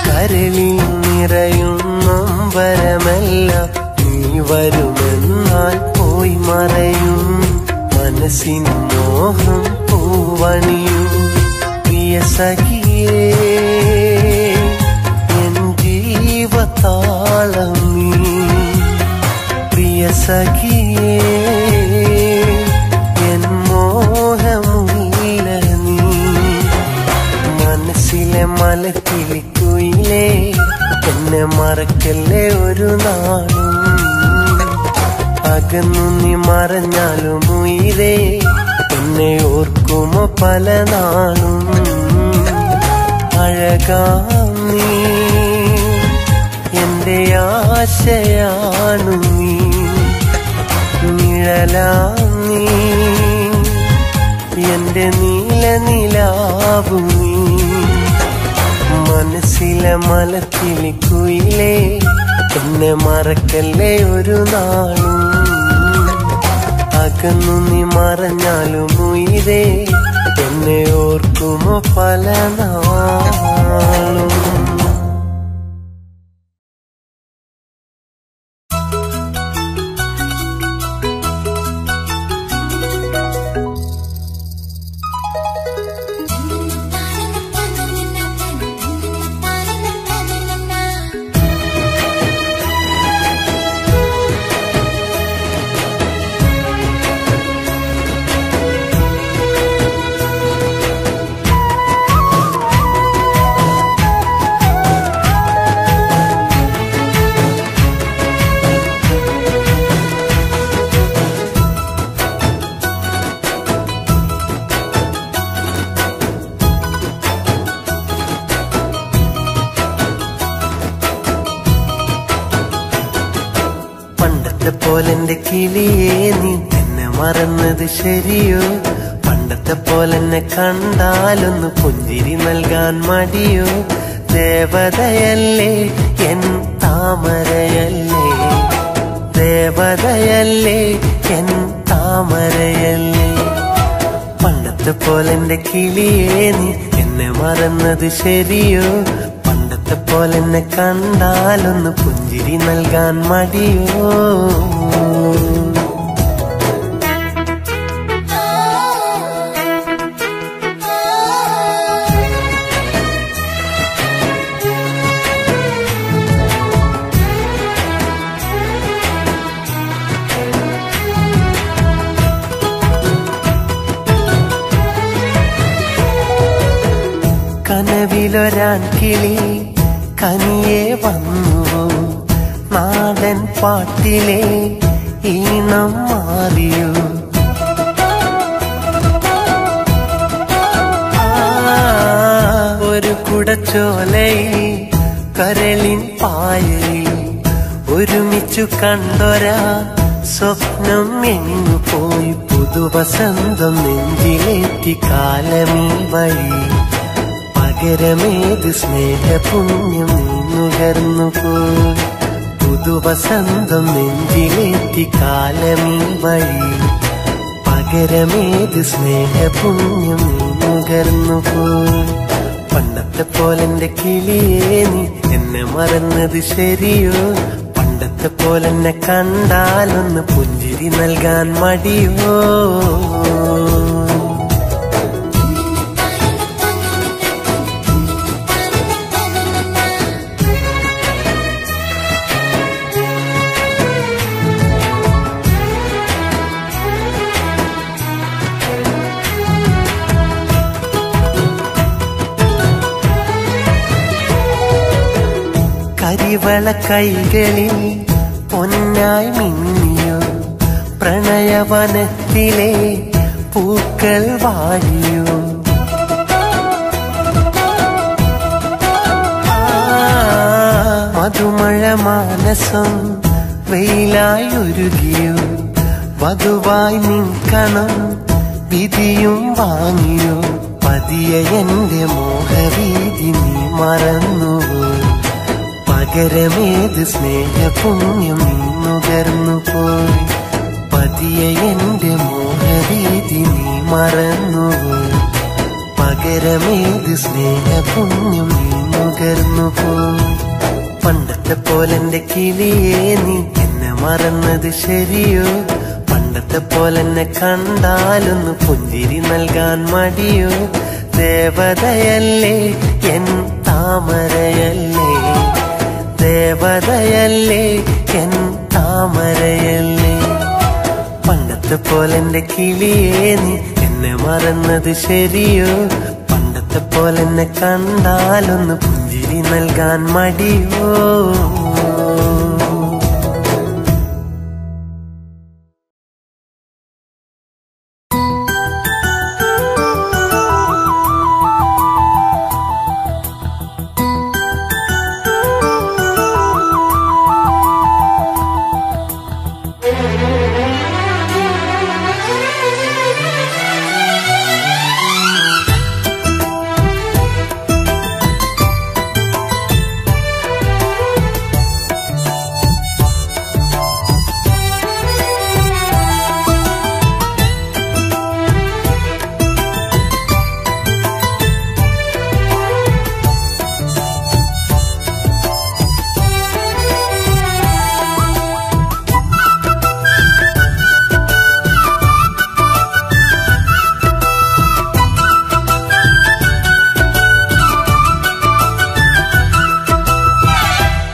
Speaker 1: കരളിൽ നിറയും നൊമ്പരമെല്ലാം നീ വരുമെന്നാൽ പോയി മറയും, മനസ്സിൻ മോഹം പൂവണിയും. പ്രിയ സഖിയേ എൻ ജീവതാളം നീ, പ്രിയ സഖിയേ എൻ മോഹമുല്ല നീ. മനസ്സിലെ മലക്കിളിക്കുയിലേ എന്നെ മറക്കല്ലേ ഒരു നാളും. അകന്നു നീ മറഞ്ഞാലും ഉയിരേ എന്നെ ഓർക്കുമോ പല നാളും. അഴകാം നീ എന്റെ ആശയാണു നീ, നിഴലാം നീ എന്റെ നീല നിലാവു നീ. മനസ്സിലെ മലക്കിളിക്കുയിലേ എന്നെ മറക്കല്ലേ ഒരു നാളും. അകന്നു നീ മറഞ്ഞാലും ഉയിരേ എന്നെ ഓർക്കുമോ പല നാളും. പണ്ടത്തെ പോലെന്റെ കിളിയേ നീ എന്നെ മറന്നത് ശരിയോ? പണ്ടത്തെ പോലെന്നെ കണ്ടാലൊന്ന് പുഞ്ചിരി നൽകാൻ മടിയോ? ദേവതയല്ലേ എൻ താമരയല്ലേ, ദേവതയല്ലേ എൻ താമരയല്ലേ. പണ്ടത്തെ പോലെന്റെ കിളിയേ നീ എന്നെ മറന്നത് ശരിയോ? പണ്ടത്തെ പോലെന്നെ കണ്ടാലൊന്ന് പുഞ്ചിരി നൽകാൻ മടിയോ? കനവിലൊരാൻ കിളി കനിയെ വന്നു, നാടൻ പാട്ടിലെ ഈണം മാറിയോ? ഒരു കുടച്ചോലയിൽ കരളിൻ പായയിൽ ഒരുമിച്ചു കണ്ടൊരാ സ്വപ്നം എങ്ങു പോയി? പുതുവസന്തം നെഞ്ചിലേറ്റി കാലമീ വഴി, പകരമേത് സ്നേഹപുണ്യം നീ നുകർന്നു പോയി? പുതുവസന്തം നെഞ്ചിലേറ്റി കാലമീ വഴി, പകരമേത് സ്നേഹപുണ്യം നീ നുകർന്നു പോയി? പണ്ടത്തെ പോലെന്റെ കിളിയേ നീ എന്നെ മറന്നത് ശരിയോ? പണ്ടത്തെ പോലെന്നെ കണ്ടാലൊന്ന് പുഞ്ചിരി നൽകാൻ മടിയോ? കരിവള കൈകളിൽ പൊന്നായി മിന്നിയോ? പ്രണയവനത്തിലെ പൂക്കൾ വാഴിയോ? മധുമഴ മാനസം വെയിലായി ഒരുകിയോ? വധുവായി നിൽക്കണം വിധിയും വാങ്ങിയോ? പതിയെ എന്റെ മോഹവീതി നീ മറന്നുവോ? പകരമേത് സ്നേഹപുണ്യം നീ നുകർന്നു പോയി? പതിയെ എന്റെ മോഹവീതി നീ മറന്നുവോ? പകരമേത് സ്നേഹപുണ്യം നീ നുകർന്നു പോയി? പണ്ടത്തെ പോലെന്റെ കിളിയേ നീ എന്നെ മറന്നത് ശരിയോ? പണ്ടത്തെ പോലെന്നെ കണ്ടാലൊന്ന് പുഞ്ചിരി നൽകാൻ മടിയോ? ദേവതയല്ലേ എൻ താമരയല്ലേ, ദേവതയല്ലേ എൻ താമരയല്ലേ. പണ്ടത്തെ പോലെന്റെ കിളിയേ നീ എന്നെ മറന്നത് ശരിയോ? പണ്ടത്തെ പോലെന്നെ കണ്ടാലൊന്ന് പുഞ്ചിരി നൽകാൻ മടിയോ?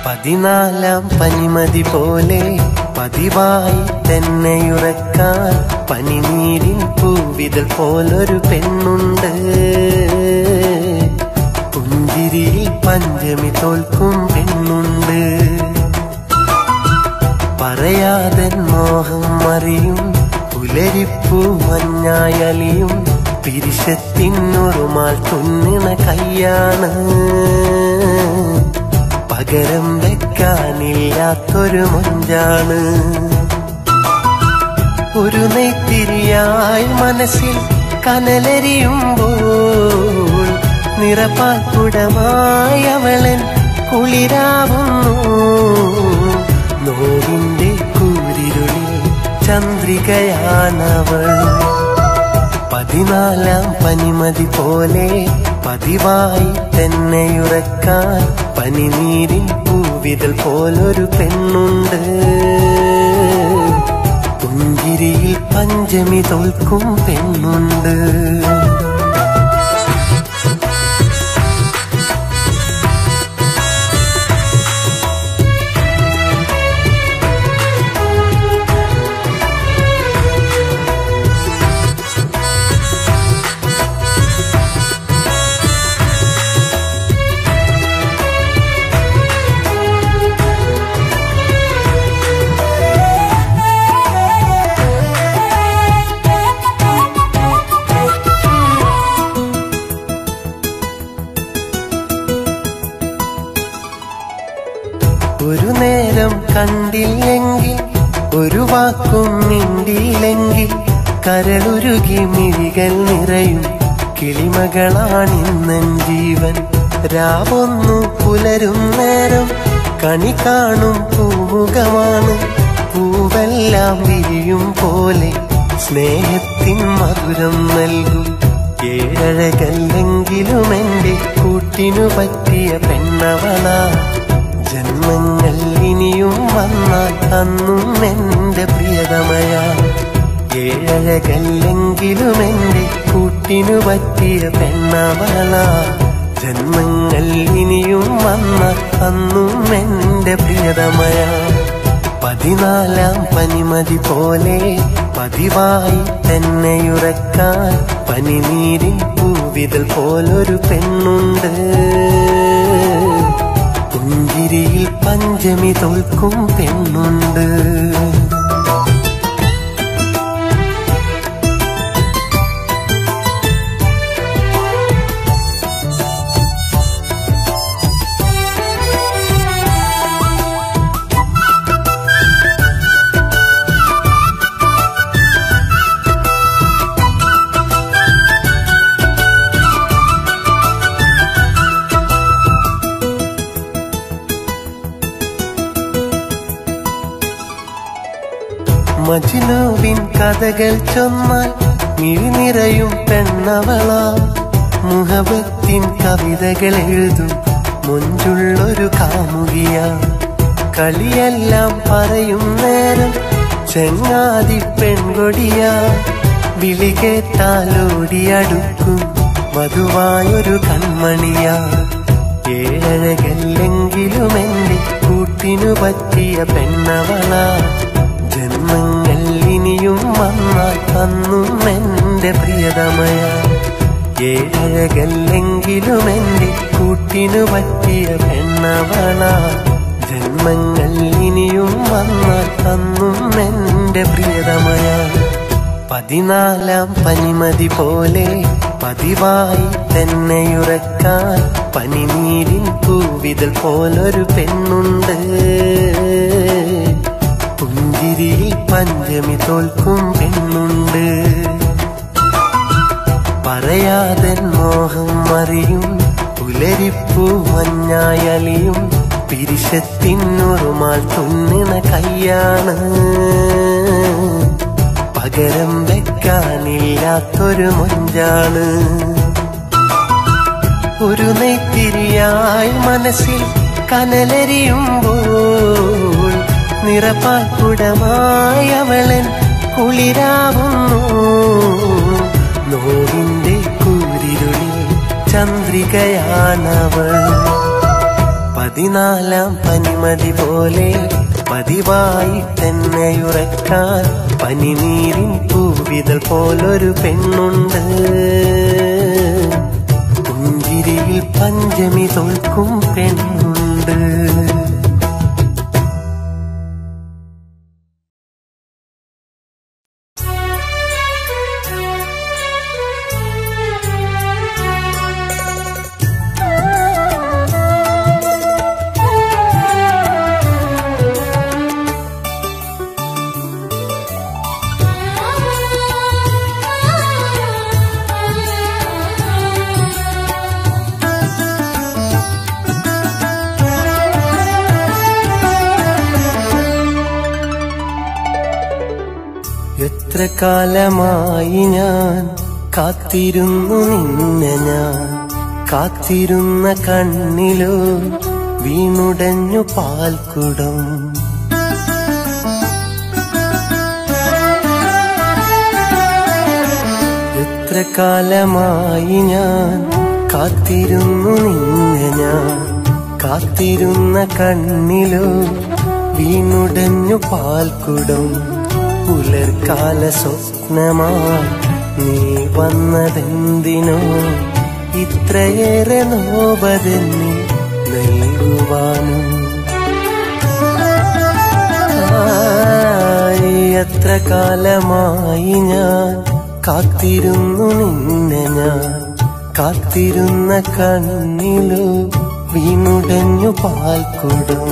Speaker 1: പതിനാലാം പനിമതി പോലെ പതിവായി തന്നെയുറക്കാൻ പനിനീരിൻ പൂവിതൾ പോലൊരു പെണ്ണുണ്ട്. പുഞ്ചിരിയിൽ പഞ്ചമി തോൽക്കും പെണ്ണുണ്ട്. പറയാതെ മോഹം മറിയും പുലരിപ്പൂ മഞ്ഞായലിയും പിരിശത്തിനൊരുമാൽ തുന്നിണ കയ്യാണ്. പകരം വെക്ക വെക്കാനില്ലാത്തൊരു മൊഞ്ചാണ്. ഒരു നെയ്ത്തിരിയായി മനസ്സിൽ കനലെരിയുമ്പോൾ നിറപ്പാൽക്കുടമായി അവളൻ കുളിരാവുന്നു. നോവിന്റെ കൂരിരുളിൽ ചന്ദ്രികയാണവൾ. 14 പനിമതി പോലെ പതിവായി തന്നെയുറക്കാൻ പനിനീരിൻ പൂവിതൾ പോലൊരു പെണ്ണുണ്ട്. പുഞ്ചിരിയിൽ പഞ്ചമി തോൽക്കും പെണ്ണുണ്ട്. ഒരു നേരം കണ്ടില്ലെങ്കിൽ ഒരു വാക്കും മിണ്ടിയില്ലെങ്കിൽ കരളുരുകി മിഴികൾ നിറയും കിളിമകളാണിന്നൻ ജീവൻ. രാവൊന്നു പുലരും നേരം കണി കാണും പൂമുഖമാണ്. പൂവെല്ലാം വിരിയും പോലെ സ്നേഹത്തിൻ മധുരം നൽകും. ഏഴഴകല്ലെങ്കിലും എന്റെ കൂട്ടിനു പറ്റിയ പെണ്ണവളാ. ജന്മങ്ങൾ ഇനിയും വന്നാൽ അന്നും എന്റെ പ്രിയതമയാ. ഏഴഴകല്ലെങ്കിലും എന്റെ കൂട്ടിനു പറ്റിയ പെണ്ണവളാ. ജന്മങ്ങൾ ഇനിയും വന്നാൽ അന്നും എന്റെ പ്രിയതമയാ. 14 പനിമതി പോലെ പതിവായി തന്നെയുറക്കാൻ പനിനീരിൻ പൂവിതൾ പോലൊരു പെണ്ണുണ്ട്. പുഞ്ചിരിയിൽ പഞ്ചമി തോൽക്കും പെണ്ണുണ്ട്. മജ്നുവിൻ കഥകൾ ചൊന്നാൽ മിഴിനിറയും പെണ്ണവളാ. മുഹബത്തിൻ കവിതകൾ എഴുതും മുഞ്ചുള്ളൊരു കാമുകിയാ. കളിയെല്ലാം പറയും നേരം ചെങ്ങാതി പെൺകൊടിയാ. വിളി കേട്ടാലോടിയടുക്കും മധുവായൊരു കൺമണിയാ. ഏഴഴകല്ലെങ്കിലും എന്റെ കൂട്ടിനു പറ്റിയ പെണ്ണവളാ. ജന്മങ്ങൾ ഇനിയും വന്നാൽ അന്നും എന്റെ പ്രിയതമയാ. ഏഴഴകല്ലെങ്കിലും എന്റെ കൂട്ടിനു പറ്റിയ പെണ്ണവളാ. ജന്മങ്ങൾ ഇനിയും വന്നാൽ അന്നും എന്റെ പ്രിയതമയാ. 14 പനിമതി പോലെ പതിവായി തന്നെയുറക്കാൻ പനിനീരിൻ പൂവിതൾ പോലൊരു പെണ്ണുണ്ട്. പുഞ്ചിരിയിൽ പഞ്ചമി തോൽക്കും പെണ്ണുണ്ട്. പറയാതെ മോഹം അറിയും പുലരിപ്പൂ മഞ്ഞായലിയും പിരിശത്തിനുറുമാൽ തുന്നിന കയ്യാണ്. പകരം വെക്കാനില്ലാത്തൊരു മൊഞ്ചാണ്. ഒരു നെയ്ത്തിരിയായി മനസ്സിൽ കനലെരിയുമ്പോൾ നിറപ്പാൽക്കുടമായി അവളൻ കുളിരാവുന്നു. നോവിന്റെ കൂരിരുളിൽ ചന്ദ്രികയാണവൾ. 14 പനിമതി പോലെ പതിവായി തന്നെയുറക്കാൻ പനിനീരിൻ പൂവിതൾ പോലൊരു പെണ്ണുണ്ട്. പുഞ്ചിരിയിൽ പഞ്ചമി തോൽക്കും പെണ്ണുണ്ട്. എത്ര കാലമായി ഞാൻ കാത്തിരുന്നു നിന്നെ ഞാൻ കാത്തിരുന്ന കണ്ണിലോ വീണുടഞ്ഞു പാൽക്കുടം എത്ര കാലമായി ഞാൻ കാത്തിരുന്നു നിന്നെ ഞാൻ കാത്തിരുന്ന കണ്ണിലോ വീണുടഞ്ഞു പാൽക്കുടം പുലർക്കാല സ്വപ്നമായി നീ വന്നതെന്തിനോ ഇത്രയേറെ നോവതെന്നിൽ നൽകുവാനും എത്ര കാലമായി ഞാൻ കാത്തിരുന്നു നിന്നെ ഞാൻ കാത്തിരുന്ന കണ്ണിലോ വീണുടഞ്ഞു പാൽക്കുടം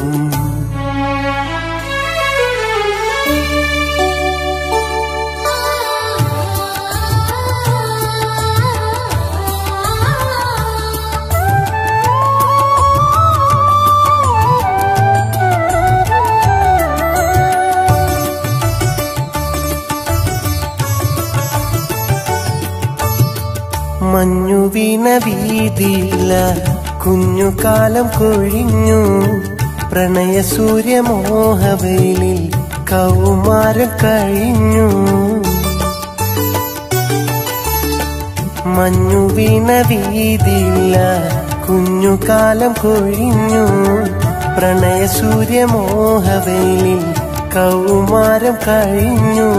Speaker 1: മഞ്ഞു വീണ വീതിയില്ല കുഞ്ഞുകാലം കൊഴിഞ്ഞു പ്രണയ സൂര്യമോഹവെയിലിൽ കൗമാരം കഴിഞ്ഞു മഞ്ഞു വീണ വീതിയില്ല കുഞ്ഞുകാലം കൊഴിഞ്ഞു പ്രണയ സൂര്യമോഹവെയിലിൽ കൗമാരം കഴിഞ്ഞു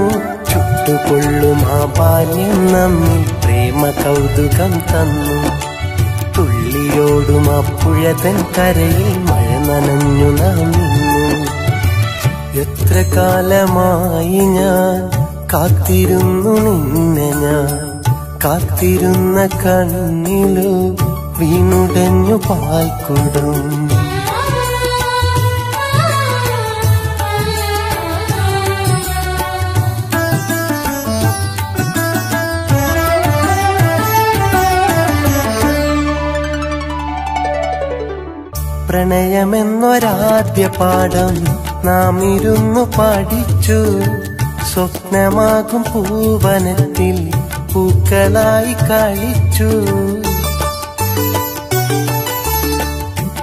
Speaker 1: ചുട്ടുകൊള്ളും ആ ബാല്യം നമ്മിൽ പ്രേമ കൗതുകം തന്നു തുള്ളിയോടും ആ പുഴതൻ കരയിൽ മഴ നനഞ്ഞു നാം നിന്നു എത്ര കാലമായി ഞാൻ കാത്തിരുന്നു നിന്നെ ഞാൻ കാത്തിരുന്ന കണ്ണിലോ വീണുടഞ്ഞു പാൽക്കുടം പ്രണയമെന്നൊരാദ്യ പാഠം നാം ഇരുന്നു പഠിച്ചു സ്വപ്നമാകും പൂവനത്തിൽ പൂക്കളായി കളിച്ചു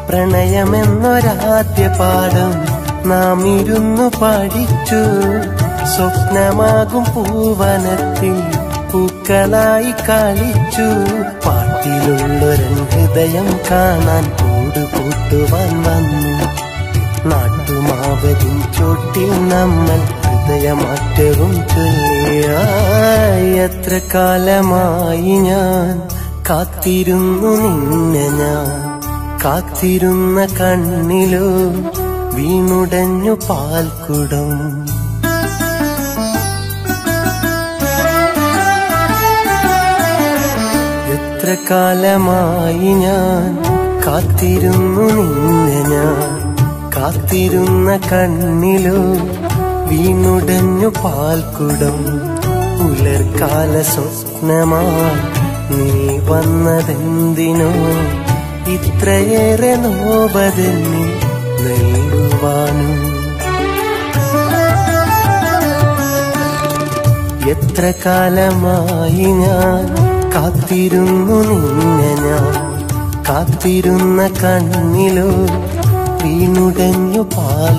Speaker 1: പ്രണയമെന്നൊരാദ്യ പാഠം നാം ഇരുന്നു പഠിച്ചു സ്വപ്നമാകും പൂവനത്തിൽ പൂക്കളായി കളിച്ചു പാട്ടിലുള്ളൊരൻ ഹൃദയം കാണാൻ കൂട്ടുവാൻ വന്നു നാട്ടുമാവതിൻ ചോട്ടിൽ നമ്മൾ ഹൃദയമാറ്റവും ചൊല്ലിയ എത്ര കാലമായി ഞാൻ കാത്തിരുന്നു നിന്നെ ഞാൻ കാത്തിരുന്ന കണ്ണിലോ വീണുടഞ്ഞു പാൽക്കുടം എത്ര കാലമായി ഞാൻ കാത്തിരുന്നു നിന്നെ ഞാൻ കാത്തിരുന്ന കണ്ണിലോ വീണുടഞ്ഞു പാൽക്കുടം പുലർക്കാല സ്വപ്നമായി നീ വന്നതെന്തിനോ ഇത്രയേറെ നോവതെന്നിൽ നൽകുവാനും എത്ര കാലമായി ഞാൻ കാത്തിരുന്നു നിന്നെ ഞാൻ കാത്തിരുന്ന കണ്ണിലോ വീണുടഞ്ഞു പാൽ